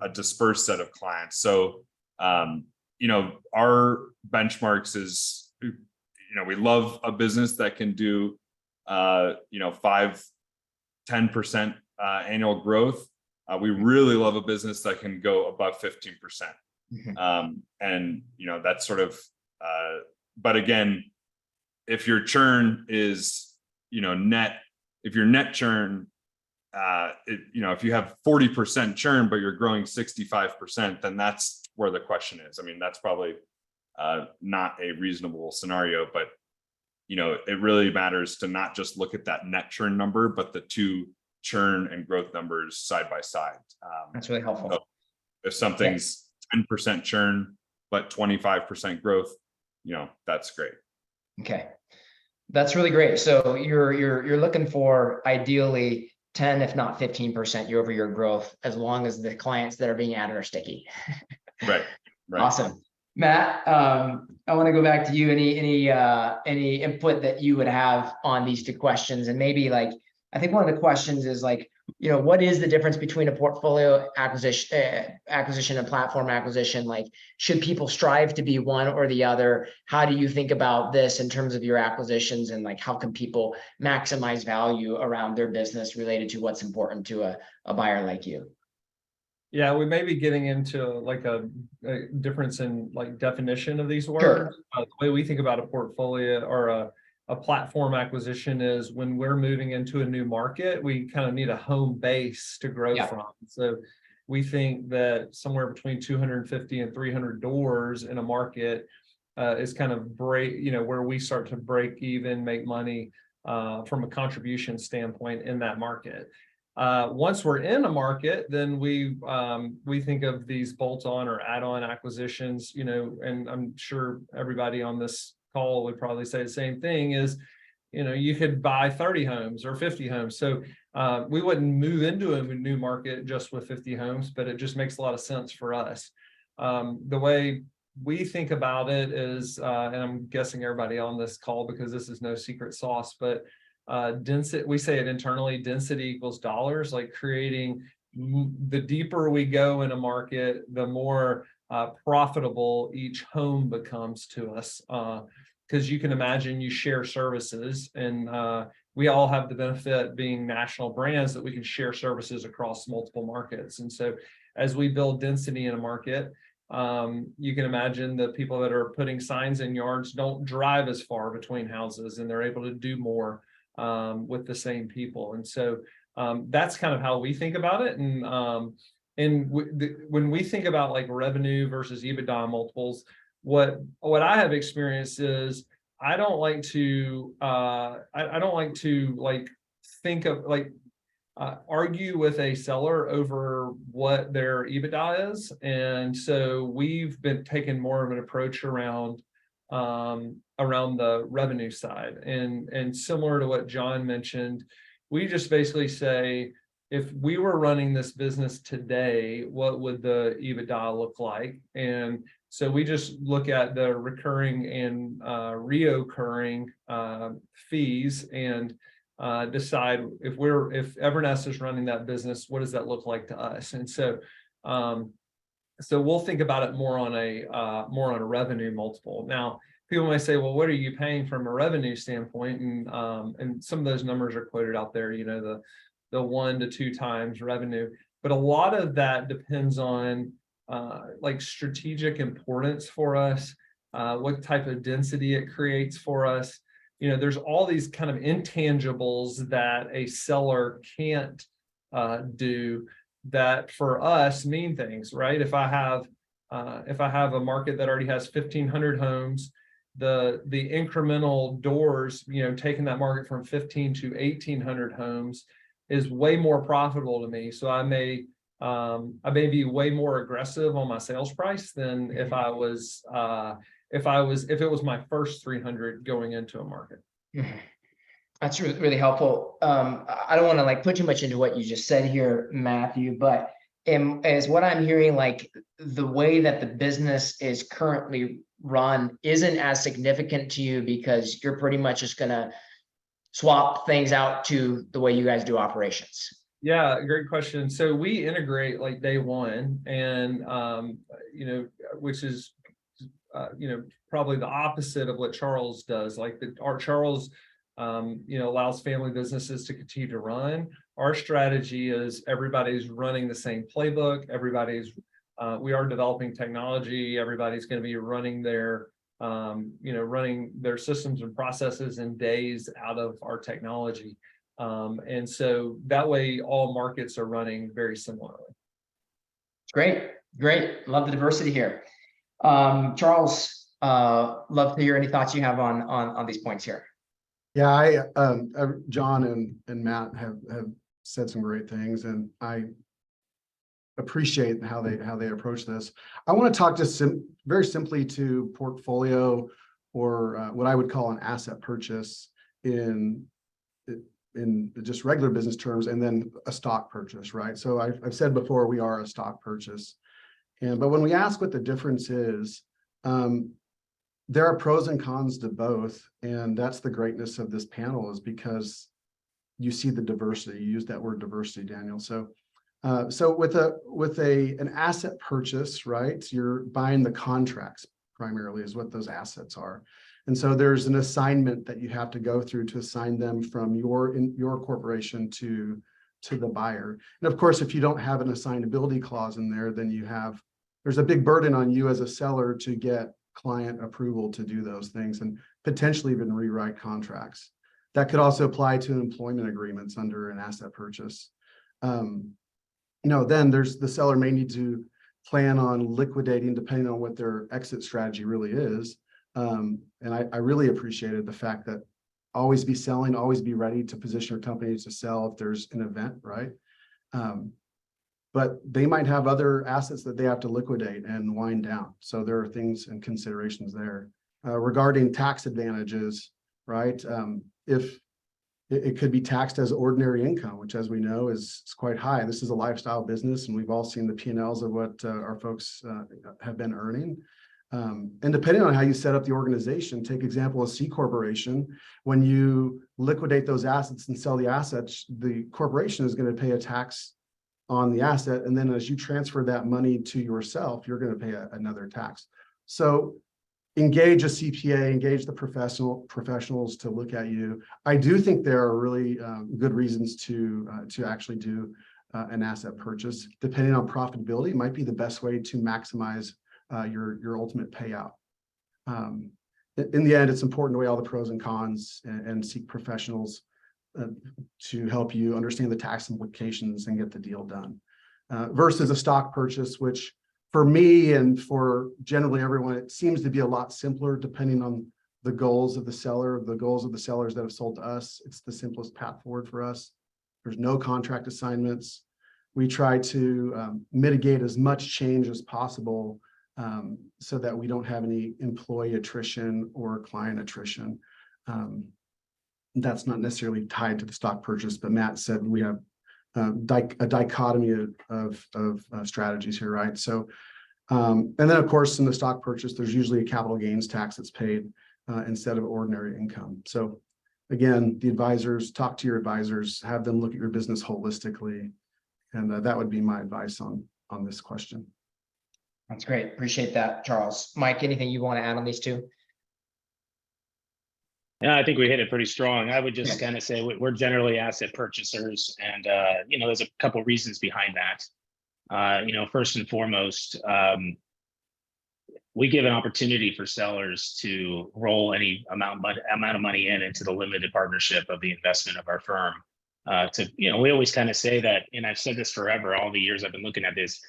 a dispersed set of clients. So, our benchmarks is, we love a business that can do, 5-10% annual growth. We really love a business that can go above 15%. And, that's sort of, but again, if your churn is, net, if your net churn, if you have 40% churn, but you're growing 65%, then that's where the question is. I mean, that's probably not a reasonable scenario, but, it really matters to not just look at that net churn number, but the two churn and growth numbers side by side. That's really helpful. So if something's 10% churn, but 25% growth, that's great. Okay. That's really great. So you're looking for ideally 10, if not 15% year-over-year growth, as long as the clients that are being added are sticky. Right. Awesome. Matt, I want to go back to you. Any input that you would have on these two questions? And maybe I think one of the questions is what is the difference between a portfolio acquisition and platform acquisition? Should people strive to be one or the other? How do you think about this in terms of your acquisitions, and how can people maximize value around their business related to what's important to a buyer like you? Yeah, we may be getting into a difference in definition of these words. Sure. The way we think about a portfolio or a platform acquisition is when we're moving into a new market, we kind of need a home base to grow from. So we think that somewhere between 250 and 300 doors in a market is kind of where we start to break even, make money from a contribution standpoint in that market. Once we're in a market, then we think of these bolt-on or add-on acquisitions, and I'm sure everybody on this call would probably say the same thing is, you could buy 30 homes or 50 homes. So we wouldn't move into a new market just with 50 homes, but it just makes a lot of sense for us. The way we think about it is, and I'm guessing everybody on this call, because this is no secret sauce, but density, we say it internally, density equals dollars. Creating, the deeper we go in a market, the more profitable each home becomes to us, because you can imagine you share services, and we all have the benefit being national brands that we can share services across multiple markets. And so as we build density in a market, you can imagine the people that are putting signs in yards don't drive as far between houses, and they're able to do more with the same people. And so that's kind of how we think about it. And when we think about revenue versus EBITDA multiples, what I have experienced is I don't like to think of argue with a seller over what their EBITDA is. And so we've been taking more of an approach around the revenue side, and similar to what John mentioned, we just basically say, if we were running this business today, what would the EBITDA look like? And so we just look at the recurring and reoccurring fees, and decide if Evernest is running that business, what does that look like to us? And so, so we'll think about it more on a revenue multiple. Now, people may say, well, what are you paying from a revenue standpoint? And some of those numbers are quoted out there, you know, the 1 to 2 times revenue. But a lot of that depends on like strategic importance for us, what type of density it creates for us. You know, there's all these kind of intangibles that a seller can't do that for us mean things, right? If I have a market that already has 1,500 homes, the incremental doors, you know, taking that market from 15 to 1,800 homes is way more profitable to me. So I may be way more aggressive on my sales price than if it was my first 300 going into a market. That's really helpful. I don't want to like put too much into what you just said here, Matthew, but as what I'm hearing, like the way that the business is currently run isn't as significant to you because you're pretty much just going to swap things out to the way you guys do operations. Yeah, great question. So we integrate like day one, and you know, which is you know, probably the opposite of what Charles does. Like our Charles you know, allows family businesses to continue to run. Our strategy is everybody's running the same playbook. We are developing technology. Everybody's going to be running their you know, running their systems and processes in days out of our technology. And so that way all markets are running very similarly. Great. Love the diversity here. Charles, love to hear any thoughts you have on these points here. Yeah, John and Matt have said some great things, and I appreciate how they approach this. I want to talk just very simply to portfolio, or what I would call an asset purchase in just regular business terms, and then a stock purchase, right? So I've said before, we are a stock purchase, but when we ask what the difference is, there are pros and cons to both, and that's the greatness of this panel, is because you see the diversity. You use that word diversity, Daniel. So with an asset purchase, right, you're buying the contracts primarily is what those assets are. And so there's an assignment that you have to go through to assign them from your corporation to the buyer. And of course, if you don't have an assignability clause in there, then there's a big burden on you as a seller to get client approval to do those things and potentially even rewrite contracts. That could also apply to employment agreements under an asset purchase. You know, then the seller may need to plan on liquidating depending on what their exit strategy really is. And I really appreciated the fact that always be selling, always be ready to position your company to sell if there's an event, right? But they might have other assets that they have to liquidate and wind down. So there are things and considerations there. Regarding tax advantages, right? If it could be taxed as ordinary income, which, as we know, is quite high. This is a lifestyle business, and we've all seen the P&Ls of what our folks have been earning. And depending on how you set up the organization, take example of C Corporation, when you liquidate those assets and sell the assets, the corporation is going to pay a tax on the asset. And then as you transfer that money to yourself, you're going to pay another tax. So engage a CPA, engage the professionals to look at you. I do think there are really good reasons to actually do an asset purchase. Depending on profitability, it might be the best way to maximize your ultimate payout. In the end, it's important to weigh all the pros and cons and seek professionals to help you understand the tax implications and get the deal done. Versus a stock purchase, which for me and for generally everyone, it seems to be a lot simpler depending on the goals of the seller, the goals of the sellers that have sold to us. It's the simplest path forward for us. There's no contract assignments. We try to mitigate as much change as possible so that we don't have any employee attrition or client attrition. That's not necessarily tied to the stock purchase, but Matt said we have a dichotomy of strategies here, right? So, and then of course, in the stock purchase, there's usually a capital gains tax that's paid instead of ordinary income. So again, the advisors, talk to your advisors, have them look at your business holistically. And that would be my advice on this question. That's great. Appreciate that, Charles. Mike, anything you want to add on these two? Yeah, I think we hit it pretty strong. I would just kind of say we're generally asset purchasers, and there's a couple reasons behind that. First and foremost, we give an opportunity for sellers to roll any amount of money into the limited partnership of the investment of our firm. We always kind of say that, and I've said this forever, all the years I've been looking at this.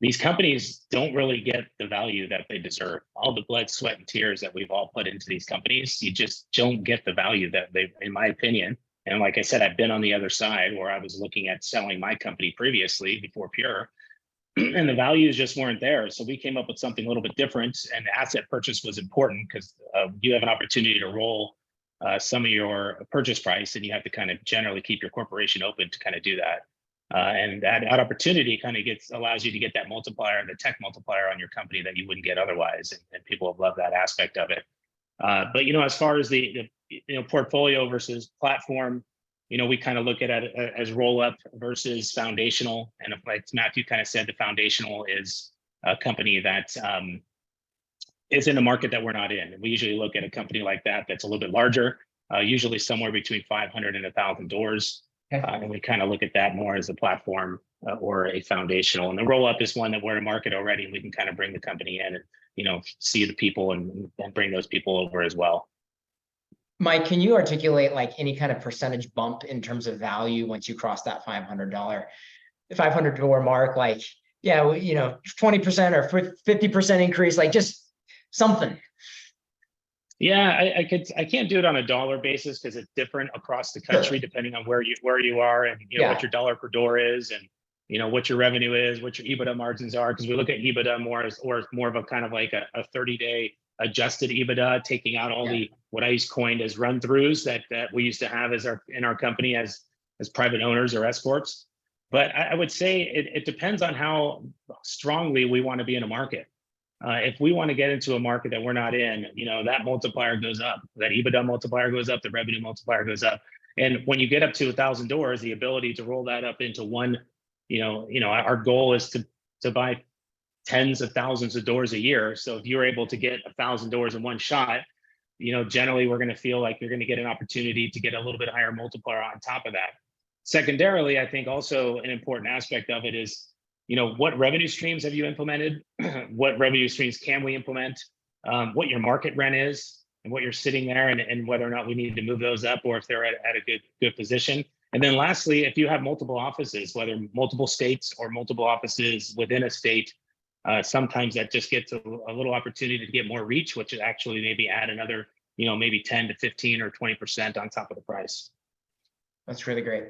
These companies don't really get the value that they deserve. All the blood, sweat, and tears that we've all put into these companies, you just don't get the value that they, in my opinion. And like I said, I've been on the other side where I was looking at selling my company previously before Pure, and the values just weren't there. So we came up with something a little bit different, and asset purchase was important because you have an opportunity to roll some of your purchase price, and you have to kind of generally keep your corporation open to kind of do that. And that opportunity kind of allows you to get that multiplier, the tech multiplier on your company that you wouldn't get otherwise. And people have loved that aspect of it. But, as far as the portfolio versus platform, we kind of look at it as roll up versus foundational. And like Matthew kind of said, the foundational is a company that is in a market that we're not in. And we usually look at a company like that that's a little bit larger, usually somewhere between 500 and 1,000 doors. And we kind of look at that more as a platform or a foundational. And the roll up is one that we're in a market already, and we can kind of bring the company in and, see the people and bring those people over as well. Mike, can you articulate like any kind of percentage bump in terms of value once you cross that $500 door mark? Like, 20% or 50% increase, like just something. Yeah, I can't do it on a dollar basis because it's different across the country, depending on where you are and what your dollar per door is, and what your revenue is, what your EBITDA margins are. Because we look at EBITDA more of a kind of like a 30-day adjusted EBITDA, taking out all the what I coined as run throughs that we used to have in our company as private owners or S corps. But I would say it depends on how strongly we want to be in a market. If we want to get into a market that we're not in, that multiplier goes up, that EBITDA multiplier goes up, the revenue multiplier goes up. And when you get up to 1,000 doors, the ability to roll that up into one, our goal is to buy tens of thousands of doors a year. So if you're able to get 1,000 doors in one shot, generally we're going to feel like you're going to get an opportunity to get a little bit higher multiplier on top of that. Secondarily, I think also an important aspect of it is, what revenue streams have you implemented? What revenue streams can we implement? What your market rent is, and what you're sitting there, and whether or not we need to move those up, or if they're at a good position. And then lastly, if you have multiple offices, whether multiple states or multiple offices within a state, sometimes that just gets a little opportunity to get more reach, which is actually maybe add another, maybe 10 to 15 or 20% on top of the price. That's really great.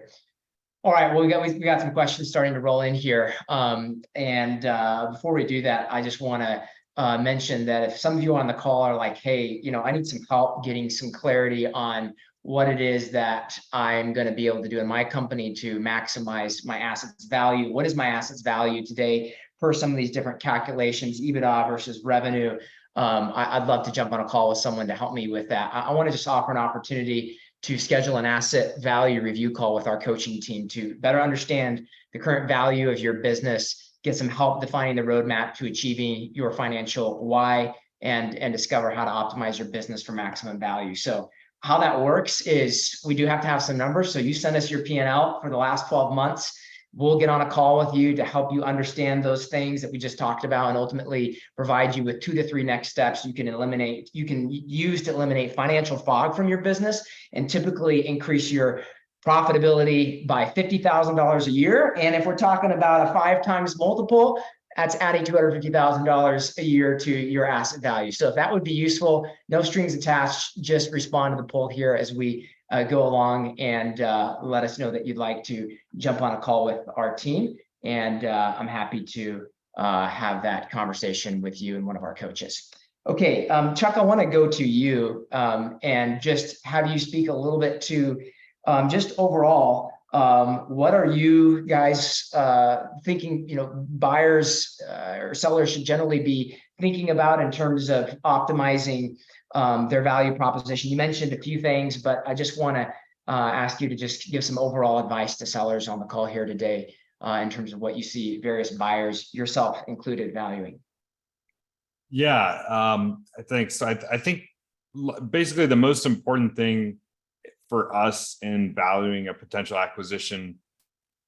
All right, well, we got some questions starting to roll in here. Before we do that, I just want to mention that if some of you on the call are like, hey, I need some help getting some clarity on what it is that I'm going to be able to do in my company to maximize my assets value. What is my assets value today per some of these different calculations, EBITDA versus revenue? I'd love to jump on a call with someone to help me with that. I want to just offer an opportunity to schedule an asset value review call with our coaching team to better understand the current value of your business, get some help defining the roadmap to achieving your financial why, and discover how to optimize your business for maximum value. So how that works is we do have to have some numbers. So you send us your P&L for the last 12 months. We'll get on a call with you to help you understand those things that we just talked about, and ultimately provide you with 2 to 3 next steps you can use to eliminate financial fog from your business and typically increase your profitability by $50,000 a year. And if we're talking about a 5 times multiple, that's adding $250,000 a year to your asset value. So if that would be useful, no strings attached, just respond to the poll here as we go along, and let us know that you'd like to jump on a call with our team. And I'm happy to have that conversation with you and one of our coaches. Okay, Chuck, I want to go to you and just have you speak a little bit to just overall, what are you guys thinking, buyers or sellers should generally be thinking about in terms of optimizing their value proposition. You mentioned a few things, but I just want to ask you to just give some overall advice to sellers on the call here today in terms of what you see various buyers, yourself included, valuing. Yeah, thanks. I think basically the most important thing for us in valuing a potential acquisition,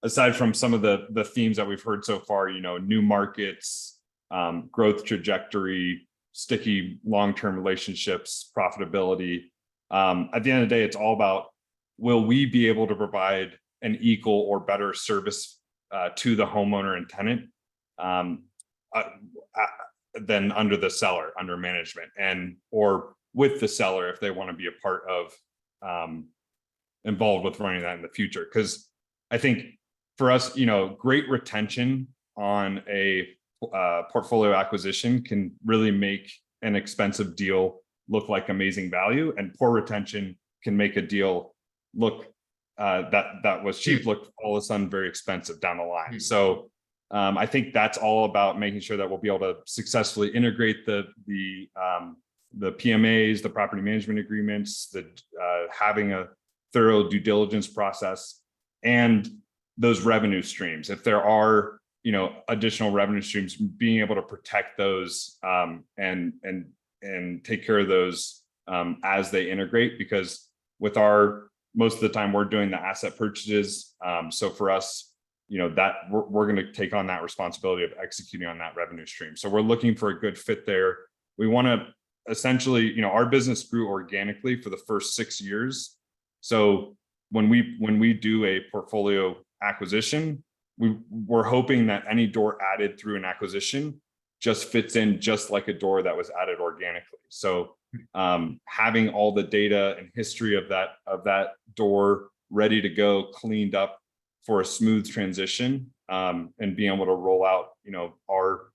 aside from some of the themes that we've heard so far, new markets, growth trajectory, sticky long-term relationships, profitability. At the end of the day, it's all about, will we be able to provide an equal or better service to the homeowner and tenant than under the seller, under management, or with the seller if they want to be a part of involved with running that in the future. Because I think for us, great retention on a portfolio acquisition can really make an expensive deal look like amazing value, and poor retention can make a deal look that was cheap look all of a sudden very expensive down the line. So I think that's all about making sure that we'll be able to successfully integrate the PMAs, the property management agreements, having a thorough due diligence process, and those revenue streams. If there are additional revenue streams, being able to protect those and take care of those as they integrate, because with most of the time we're doing the asset purchases. So for us, that we're going to take on that responsibility of executing on that revenue stream. So we're looking for a good fit there. We want to essentially, our business grew organically for the first 6 years. So when we do a portfolio acquisition, we're hoping that any door added through an acquisition just fits in just like a door that was added organically. So having all the data and history of that door ready to go, cleaned up for a smooth transition, and being able to roll out, our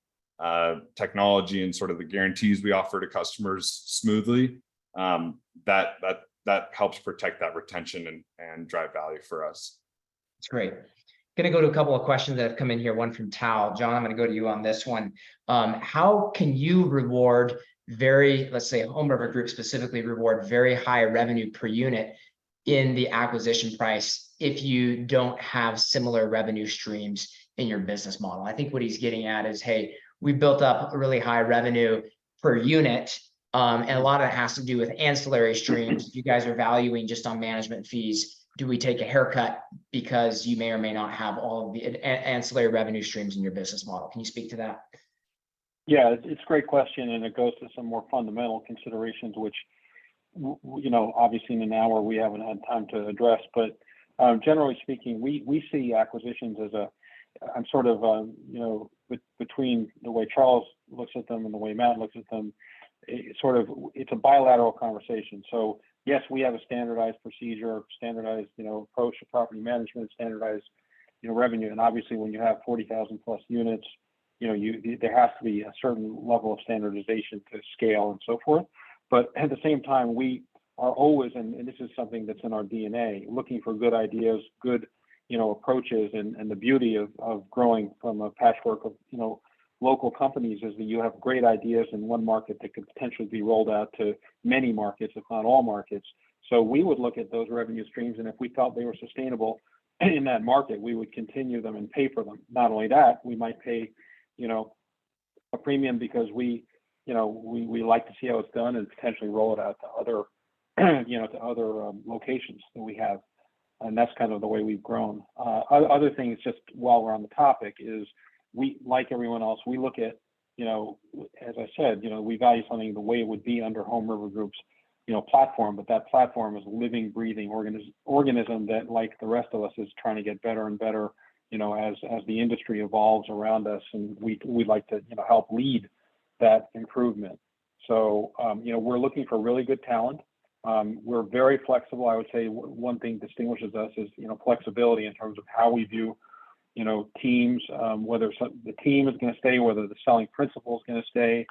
technology and sort of the guarantees we offer to customers smoothly, that helps protect that retention and drive value for us. That's great. Going to go to a couple of questions that have come in here. One from Tal. John, I'm going to go to you on this one. How can you reward let's say Home River Group specifically, reward very high revenue per unit in the acquisition price if you don't have similar revenue streams in your business model? I think what he's getting at is, hey, we built up a really high revenue per unit, and a lot of it has to do with ancillary streams. You guys are valuing just on management fees. Do we take a haircut because you may or may not have all of the ancillary revenue streams in your business model? Can you speak to that? Yeah, it's a great question, and it goes to some more fundamental considerations, which, obviously in an hour we haven't had time to address. But generally speaking, we see acquisitions as I'm sort of, between the way Charles looks at them and the way Matt looks at them, it's a bilateral conversation. So yes, we have a standardized procedure, standardized, approach to property management, standardized, revenue. And obviously when you have 40,000 plus units, there has to be a certain level of standardization to scale and so forth. But at the same time, we are always, and this is something that's in our DNA, looking for good ideas, good, approaches. And the beauty of growing from a patchwork of, local companies is that you have great ideas in one market that could potentially be rolled out to many markets, if not all markets. So we would look at those revenue streams, and if we felt they were sustainable in that market, we would continue them and pay for them. Not only that, we might pay, a premium because we like to see how it's done and potentially roll it out to other, locations that we have. And that's kind of the way we've grown. Other things, just while we're on the topic, is we, like everyone else, we look at, as I said, we value something the way it would be under Home River Group's, platform, but that platform is a living, breathing organism that, like the rest of us, is trying to get better and better, as the industry evolves around us, and we'd like to, help lead that improvement. So, we're looking for really good talent. We're very flexible. I would say one thing distinguishes us is, flexibility in terms of how we view, teams, whether the team is going to stay, whether the selling principle is going to stay,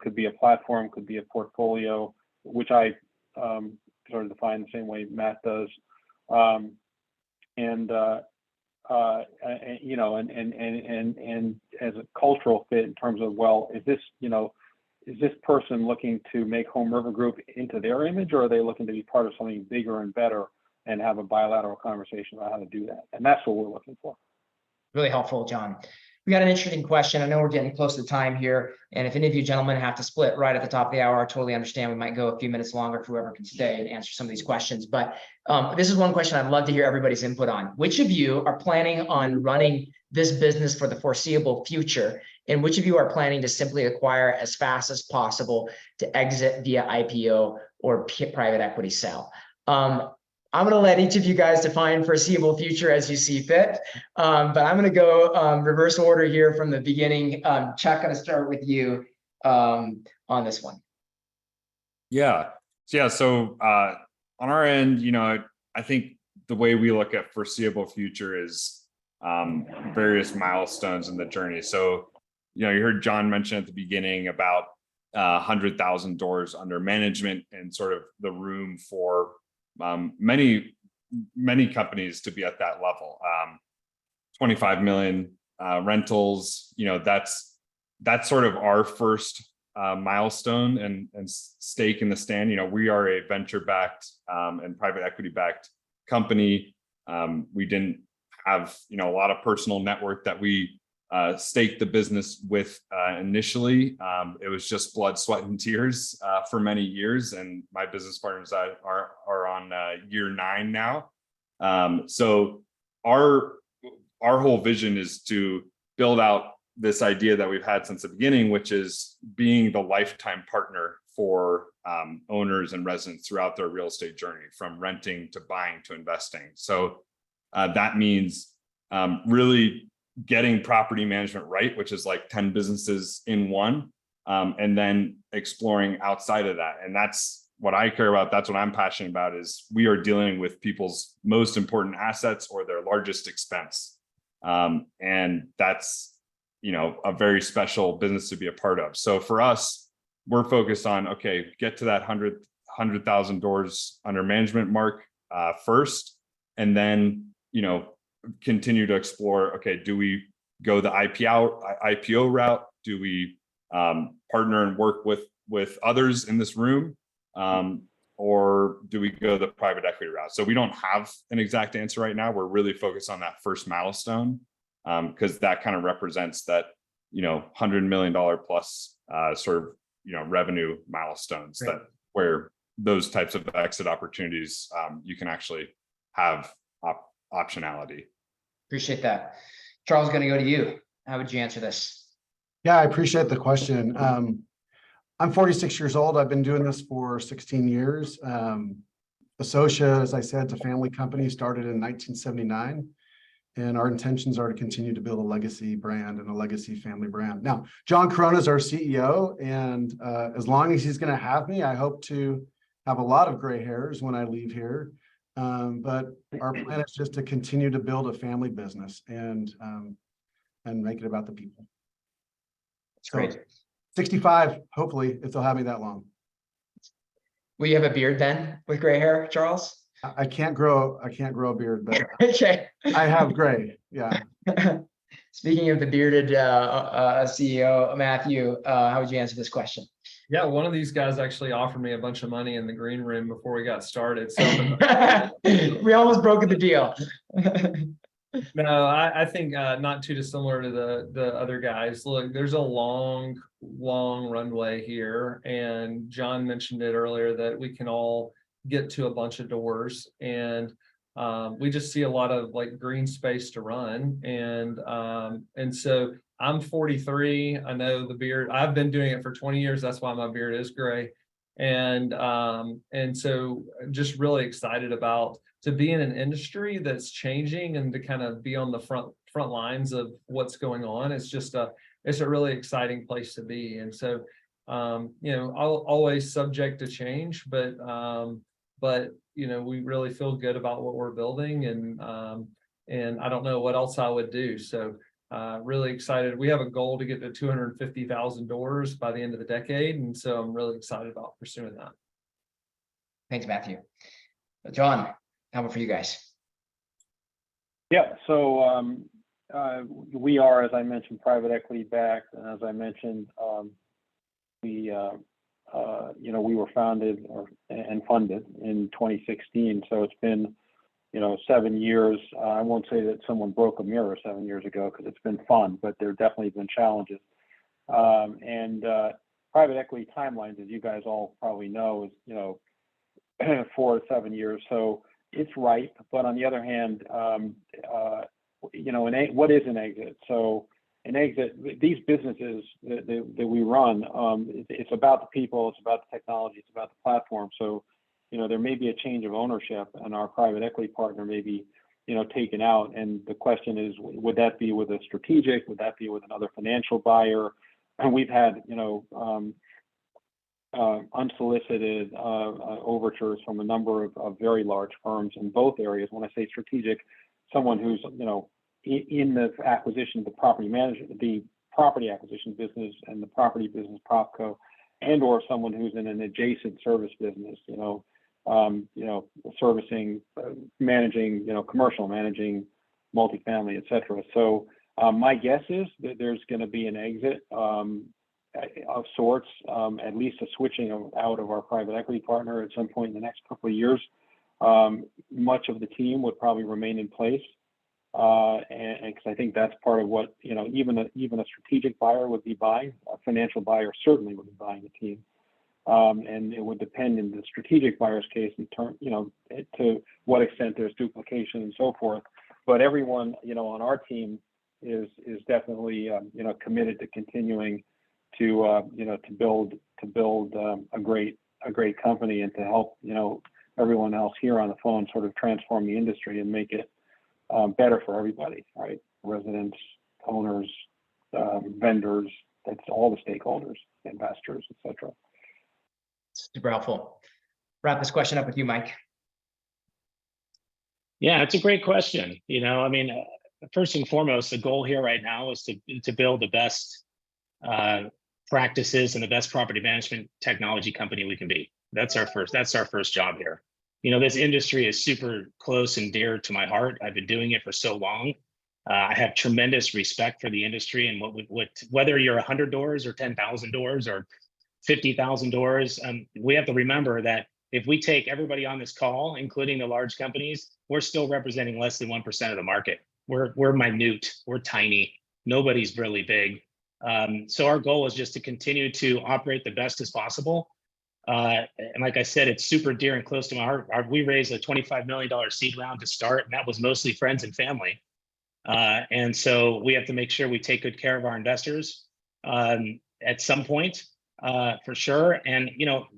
could be a platform, could be a portfolio, which I sort of define the same way Matt does. And as a cultural fit in terms of, well, is this, is this person looking to make Home River Group into their image, or are they looking to be part of something bigger and better and have a bilateral conversation about how to do that? And that's what we're looking for. Really helpful, John. We got an interesting question. I know we're getting close to time here. And if any of you gentlemen have to split right at the top of the hour, I totally understand. We might go a few minutes longer for whoever can stay and answer some of these questions. But this is one question I'd love to hear everybody's input on. Which of you are planning on running this business for the foreseeable future? And which of you are planning to simply acquire as fast as possible to exit via IPO or private equity sale? I'm going to let each of you guys define foreseeable future as you see fit. But I'm going to go reverse order here from the beginning. Chuck, I'm going to start with you on this one. Yeah. So on our end, I think the way we look at foreseeable future is various milestones in the journey. So, you heard John mention at the beginning about 100,000 doors under management and sort of the room for many companies to be at that level. 25 million rentals, that's sort of our first milestone and stake in the stand. We are a venture-backed and private equity-backed company. We didn't have a lot of personal network that we staked the business with initially. It was just blood, sweat, and tears for many years, and my business partners are on year 9 now. So our whole vision is to build out this idea that we've had since the beginning, which is being the lifetime partner for owners and residents throughout their real estate journey, from renting to buying to investing. So that means really getting property management right, which is like 10 businesses in one, and then exploring outside of that. And that's what I care about. That's what I'm passionate about, is we are dealing with people's most important assets or their largest expense. And that's, a very special business to be a part of. So for us, we're focused on, okay, get to that 100,000 doors under management mark first, and then, continue to explore, okay, do we go the IPO route? Do we partner and work with others in this room? Or do we go the private equity route? So we don't have an exact answer right now. We're really focused on that first milestone, because that kind of represents that, $100 million plus sort of, revenue milestones, Right. that where those types of exit opportunities, you can actually have optionality. Appreciate that. Charles, going to go to you. How would you answer this? Yeah, I appreciate the question. I'm 46 years old. I've been doing this for 16 years. Associa, as I said, it's a family company, started in 1979. And our intentions are to continue to build a legacy brand and a legacy family brand. Now, John Corona is our CEO, and as long as he's going to have me, I hope to have a lot of gray hairs when I leave here. But our plan is just to continue to build a family business and make it about the people. That's great. 65, hopefully, if they'll have me that long. Will you have a beard then with gray hair, Charles? I can't grow a beard, but Okay. I have gray. Yeah. Speaking of the bearded CEO, Matthew, how would you answer this question? Yeah, one of these guys actually offered me a bunch of money in the green room before we got started. So we almost broke the deal. no, I think not too dissimilar to the other guys. Look, there's a long runway here, and John mentioned it earlier that we can all get to a bunch of doors, and we just see a lot of like green space to run. And so I'm 43. I know the beard, I've been doing it for 20 years. That's why my beard is gray. And so just really excited about to be in an industry that's changing and to kind of be on the front lines of what's going on. It's a really exciting place to be. And so, I'll always subject to change, but we really feel good about what we're building, and I don't know what else I would do. So really excited. We have a goal to get to 250,000 doors by the end of the decade. And so I'm really excited about pursuing that. Thanks, Matthew. John, how about for you guys? Yeah, so we are, as I mentioned, private equity backed, and as I mentioned, we were founded and funded in 2016. So it's been, 7 years. I won't say that someone broke a mirror 7 years ago because it's been fun, but there have definitely been challenges. Private equity timelines, as you guys all probably know, is 4 to 7 years. So it's ripe. But on the other hand, what is an exit? So an exit, these businesses that we run, it's about the people, it's about the technology, it's about the platform. So, there may be a change of ownership and our private equity partner may be, taken out. And the question is, would that be with a strategic? Would that be with another financial buyer? And we've had, unsolicited overtures from a number of very large firms in both areas. When I say strategic, someone who's, in the acquisition, the property acquisition business and the property business PropCo, and or someone who's in an adjacent service business, servicing, managing, commercial, managing multifamily, et cetera. So my guess is that there's going to be an exit of sorts, at least a switching out of our private equity partner at some point in the next couple of years. Much of the team would probably remain in place. And because I think that's part of what, even a strategic buyer would be buying. A financial buyer certainly would be buying the team. And it would depend in the strategic buyer's case in term, to what extent there's duplication and so forth. But everyone, on our team is definitely, committed to continuing to, to build a great company and to help, everyone else here on the phone sort of transform the industry and make it better for everybody, right? Residents, owners, vendors, that's all the stakeholders, investors, et cetera. Super helpful. Wrap this question up with you, Mike. Yeah, it's a great question. First and foremost, the goal here right now is to build the best practices and the best property management technology company we can be. That's our first job here. This industry is super close and dear to my heart. I've been doing it for so long. I have tremendous respect for the industry and whether you're 100 doors or 10,000 doors or 50,000 doors. We have to remember that if we take everybody on this call, including the large companies, we're still representing less than 1% of the market. We're minute, we're tiny, nobody's really big. So our goal is just to continue to operate the best as possible. And like I said, it's super dear and close to my heart. We raised a $25 million seed round to start, and that was mostly friends and family. And so we have to make sure we take good care of our investors at some point, for sure. And,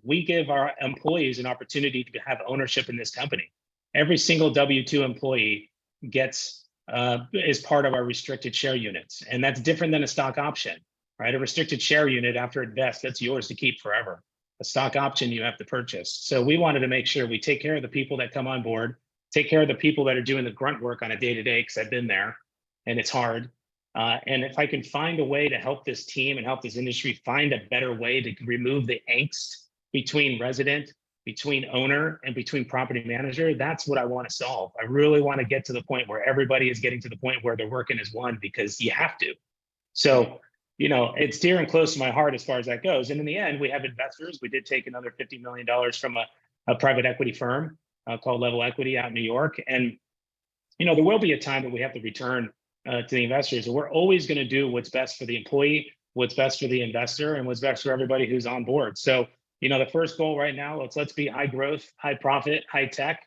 we give our employees an opportunity to have ownership in this company. Every single W-2 employee is part of our restricted share units. And that's different than a stock option, right? A restricted share unit, after it vests, that's yours to keep forever. A stock option you have to purchase. So we wanted to make sure we take care of the people that come on board, take care of the people that are doing the grunt work on a day-to-day, because I've been there and it's hard. And if I can find a way to help this team and help this industry find a better way to remove the angst between resident, between owner, and between property manager, that's what I want to solve. I really want to get to the point where everybody is getting to the point where they're working as one, because you have to. So, it's dear and close to my heart as far as that goes. And in the end, we have investors. We did take another $50 million from a private equity firm called Level Equity out in New York. And, there will be a time that we have to return to the investors. We're always going to do what's best for the employee, what's best for the investor, and what's best for everybody who's on board. So, the first goal right now, let's be high growth, high profit, high tech.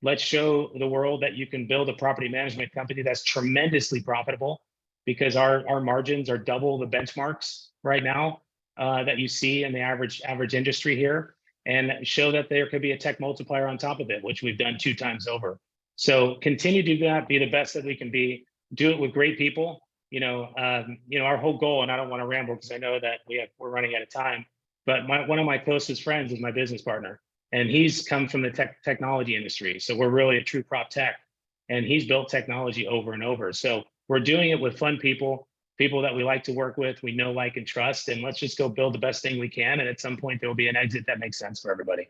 Let's show the world that you can build a property management company that's tremendously profitable, because our margins are double the benchmarks right now that you see in the average industry here, and show that there could be a tech multiplier on top of it, which we've done 2 times over. So continue to do that, be the best that we can be, do it with great people. Our whole goal, and I don't want to ramble because I know that we're running out of time, but one of my closest friends is my business partner, and he's come from the technology industry. So we're really a true prop tech, and he's built technology over and over. So we're doing it with fun people that we like to work with, we know, like, and trust, and let's just go build the best thing we can. And at some point there will be an exit that makes sense for everybody.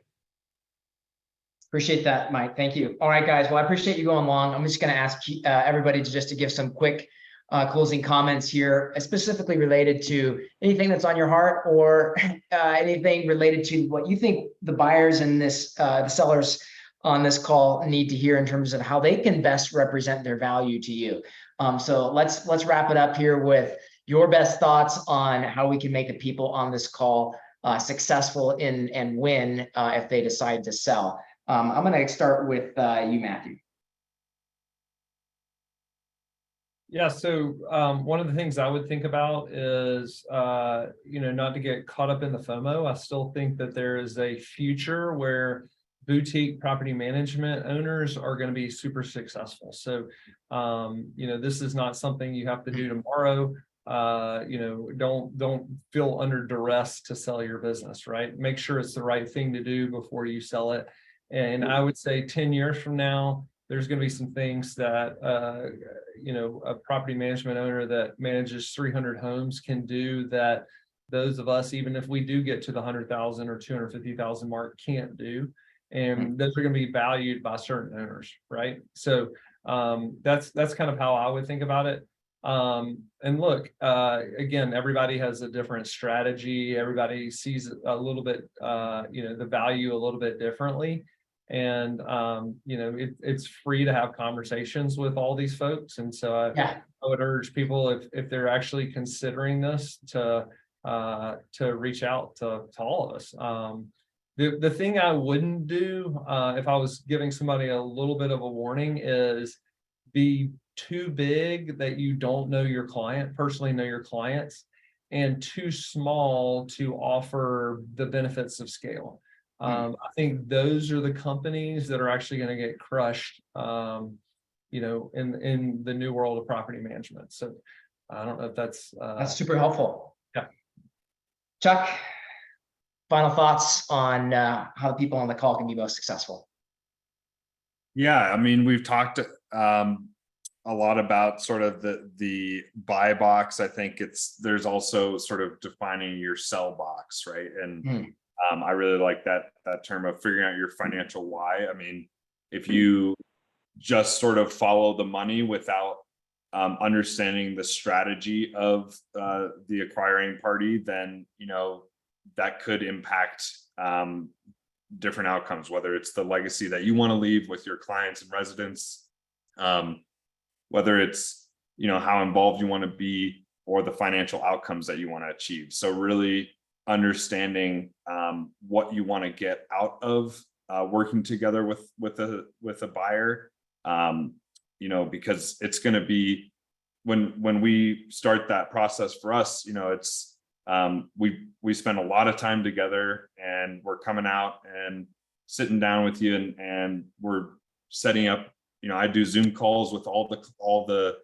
Appreciate that, Mike. Thank you. All right, guys. Well, I appreciate you going long. I'm just going to ask everybody to give some quick closing comments here, specifically related to anything that's on your heart, or anything related to what you think the buyers and the sellers on this call need to hear in terms of how they can best represent their value to you. So let's wrap it up here with your best thoughts on how we can make the people on this call successful and win if they decide to sell. I'm going to start with you, Matthew. Yeah, so one of the things I would think about is, not to get caught up in the FOMO. I still think that there is a future where boutique property management owners are going to be super successful. So, this is not something you have to do tomorrow. Don't feel under duress to sell your business, right? Make sure it's the right thing to do before you sell it. And I would say 10 years from now, there's going to be some things that, a property management owner that manages 300 homes can do that those of us, even if we do get to the 100,000 or 250,000 mark, can't do. And those are going to be valued by certain owners, right? So that's kind of how I would think about it. And look, again, everybody has a different strategy. Everybody sees a little bit, the value a little bit differently. And, it's free to have conversations with all these folks. And so I would urge people, if they're actually considering this, to reach out to all of us. The thing I wouldn't do, if I was giving somebody a little bit of a warning, is be too big that you don't know your client, personally know your clients, and too small to offer the benefits of scale. I think those are the companies that are actually going to get crushed, in the new world of property management. So I don't know if that's super helpful. Yeah. Chuck, final thoughts on how the people on the call can be most successful. Yeah, I mean, we've talked a lot about sort of the buy box. I think there's also sort of defining your sell box, right? And I really like that term of figuring out your financial why. I mean, if you just sort of follow the money without understanding the strategy of the acquiring party, then that could impact different outcomes, whether it's the legacy that you want to leave with your clients and residents, whether it's how involved you want to be, or the financial outcomes that you want to achieve. So really understanding what you want to get out of working together with a buyer, because it's going to be when we start that process for us, it's we spend a lot of time together, and we're coming out and sitting down with you, and we're setting up. I do Zoom calls with all the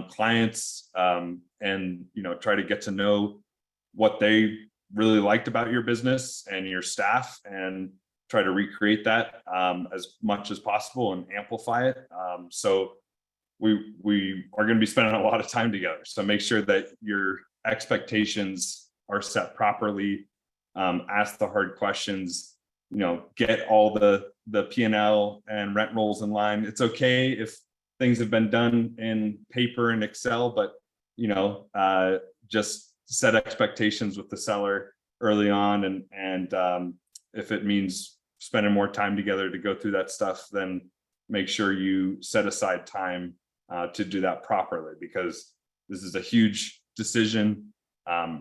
clients, and try to get to know what they really liked about your business and your staff, and try to recreate that as much as possible and amplify it. So we are going to be spending a lot of time together. So make sure that your expectations are set properly. Ask the hard questions. Get all the P&L and rent rolls in line. It's okay if things have been done in paper and Excel, but just set expectations with the seller early on, and if it means spending more time together to go through that stuff, then make sure you set aside time to do that properly, because this is a huge decision.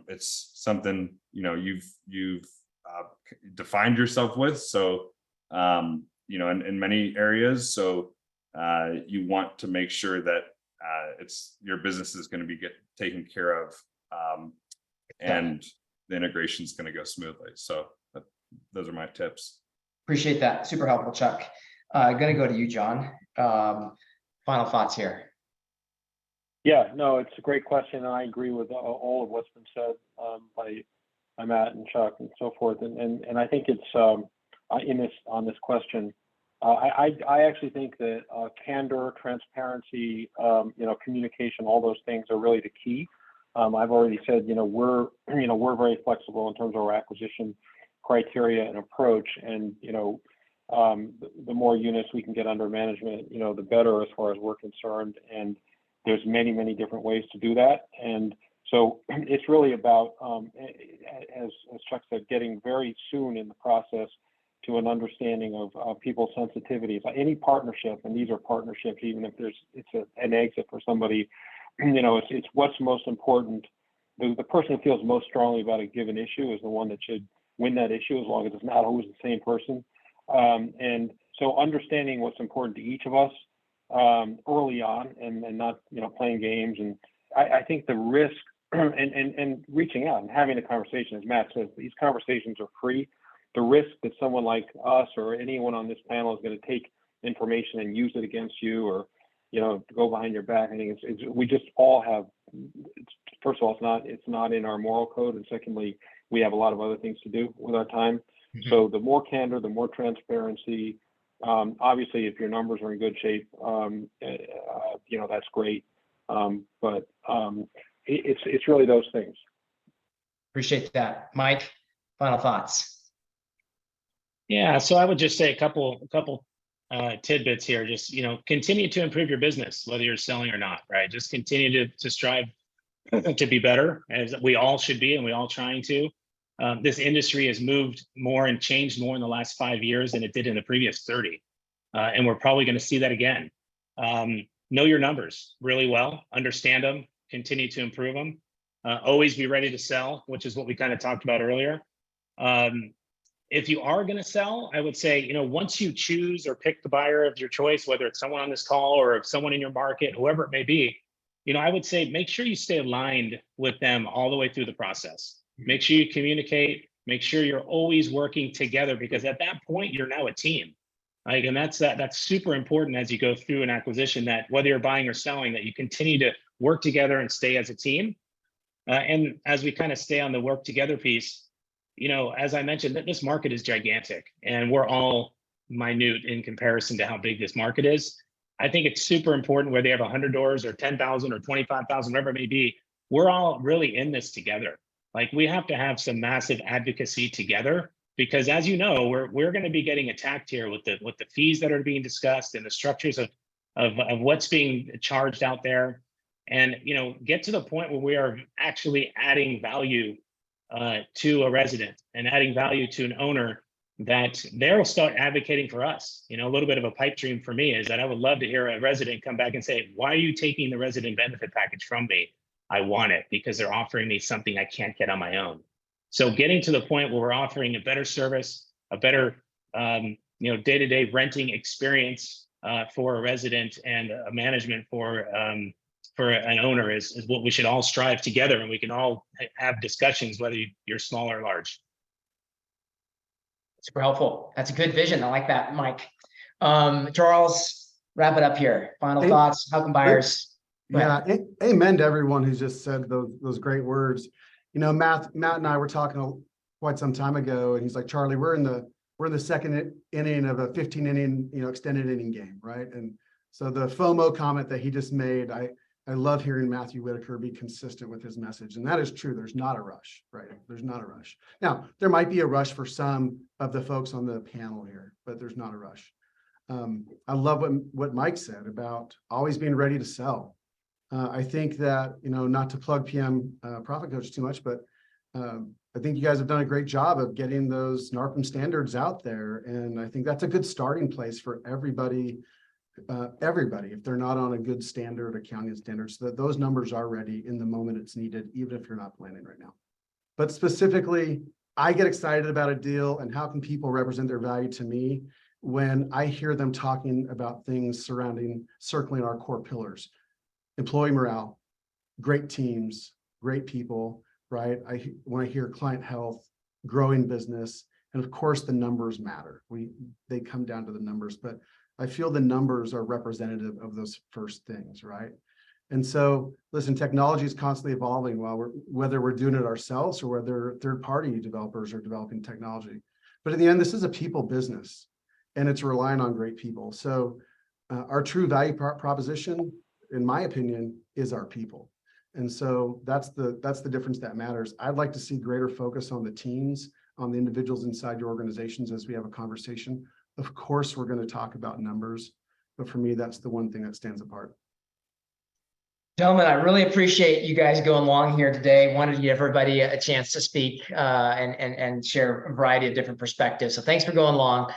It's something you've defined yourself with, so in many areas. So you want to make sure that your business is going to be taken care of, and the integration is going to go smoothly. So those are my tips. Appreciate that. Super helpful, Chuck. Going to go to you, John. Final thoughts here. Yeah, no, it's a great question, and I agree with all of what's been said by Matt and Chuck and so forth. And I think it's on this question, I actually think that candor, transparency, communication, all those things are really the key. I've already said, we're very flexible in terms of our acquisition criteria and approach, and the more units we can get under management, the better as far as we're concerned. And there's many, many different ways to do that. And so it's really about, as Chuck said, getting very soon in the process to an understanding of people's sensitivities. Any partnership, and these are partnerships, even if an exit for somebody, it's what's most important. The person who feels most strongly about a given issue is the one that should win that issue, as long as it's not always the same person. And so understanding what's important to each of us early on, and not playing games. And I think the risk and reaching out and having a conversation, as Matt says, these conversations are free. The risk that someone like us or anyone on this panel is going to take information and use it against you, or go behind your back, I think we just all have. First of all, it's not in our moral code, and secondly, we have a lot of other things to do with our time. Mm-hmm. So the more candor, the more transparency. Obviously, if your numbers are in good shape, that's great. But it's really those things. Appreciate that, Mike. Final thoughts. Yeah, so I would just say a couple tidbits here. Just continue to improve your business, whether you're selling or not. Right? Just continue to strive to be better, as we all should be, and we all trying to. This industry has moved more and changed more in the last 5 years than it did in the previous 30, and we're probably going to see that again. Know your numbers really well, understand them, continue to improve them. Always be ready to sell, which is what we kind of talked about earlier. If you are going to sell, I would say, once you choose or pick the buyer of your choice, whether it's someone on this call or if someone in your market, whoever it may be, I would say make sure you stay aligned with them all the way through the process. Make sure you communicate, make sure you're always working together, because at that point, you're now a team. Like, and that's super important as you go through an acquisition, that whether you're buying or selling, that you continue to work together and stay as a team. And as we kind of stay on the work together piece, as I mentioned, that this market is gigantic and we're all minute in comparison to how big this market is. I think it's super important, whether you have 100 doors or 10,000 or 25,000, whatever it may be, we're all really in this together. Like, we have to have some massive advocacy together, because as you know, we're going to be getting attacked here with the fees that are being discussed and the structures of what's being charged out there. And get to the point where we are actually adding value to a resident and adding value to an owner, that they'll start advocating for us. A little bit of a pipe dream for me is that I would love to hear a resident come back and say, why are you taking the resident benefit package from me? I want it because they're offering me something I can't get on my own. So getting to the point where we're offering a better service, a better day-to-day renting experience for a resident, and a management for an owner is what we should all strive together, and we can all have discussions, whether you're small or large. Super helpful. That's a good vision. I like that, Mike. Charles, wrap it up here. Final thoughts. How can buyers? Yeah, amen to everyone who's just said those great words. Matt and I were talking quite some time ago, and he's like, Charlie, we're in the second inning of a 15-inning, extended inning game, right? And so the FOMO comment that he just made, I love hearing Matthew Whitaker be consistent with his message, and that is true. There's not a rush, right? There's not a rush. Now, there might be a rush for some of the folks on the panel here, but there's not a rush. I love what Mike said about always being ready to sell. I think that, not to plug PM Profit Coach too much, but I think you guys have done a great job of getting those NARPM standards out there. And I think that's a good starting place for everybody, if they're not on a good standard, accounting standards, so that those numbers are ready in the moment it's needed, even if you're not planning right now. But specifically, I get excited about a deal, and how can people represent their value to me when I hear them talking about things circling our core pillars: employee morale, great teams, great people, right? When I hear client health, growing business, and of course the numbers matter. They come down to the numbers, but I feel the numbers are representative of those first things, right? And so, listen, technology is constantly evolving, whether we're doing it ourselves or whether third-party developers are developing technology. But in the end, this is a people business, and it's relying on great people. So our true value proposition, in my opinion, is our people. And so that's the difference that matters. I'd like to see greater focus on the teams, on the individuals inside your organizations as we have a conversation. Of course, we're going to talk about numbers, but for me, that's the one thing that stands apart. Gentlemen, I really appreciate you guys going long here today. Wanted to give everybody a chance to speak and share a variety of different perspectives. So thanks for going long.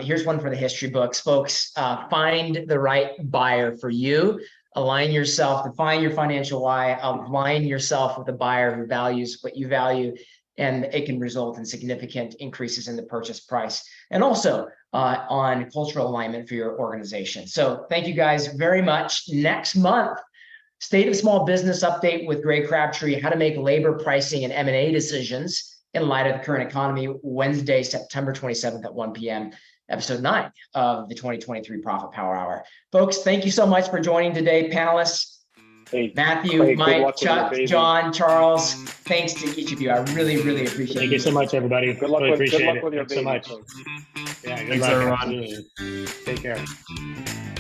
Here's one for the history books, folks. Find the right buyer for you. Align yourself, define your financial why, align yourself with a buyer who values what you value, and it can result in significant increases in the purchase price and also on cultural alignment for your organization. So thank you guys very much. Next month, State of Small Business Update with Greg Crabtree, how to make labor pricing and M&A decisions in light of the current economy, Wednesday, September 27th at 1 p.m., episode 9 of the 2023 Profit Power Hour. Folks, thank you so much for joining today, panelists. Hey, Matthew, Craig, good Mike, luck with your Chuck, baby. John, Charles, thanks to each of you. I really, really appreciate it. Thank you so much, everybody. Good luck Really with, good appreciate luck it. with your Thanks so baby. much. Craig. Yeah, good Thanks, luck. everyone. Absolutely. Take care.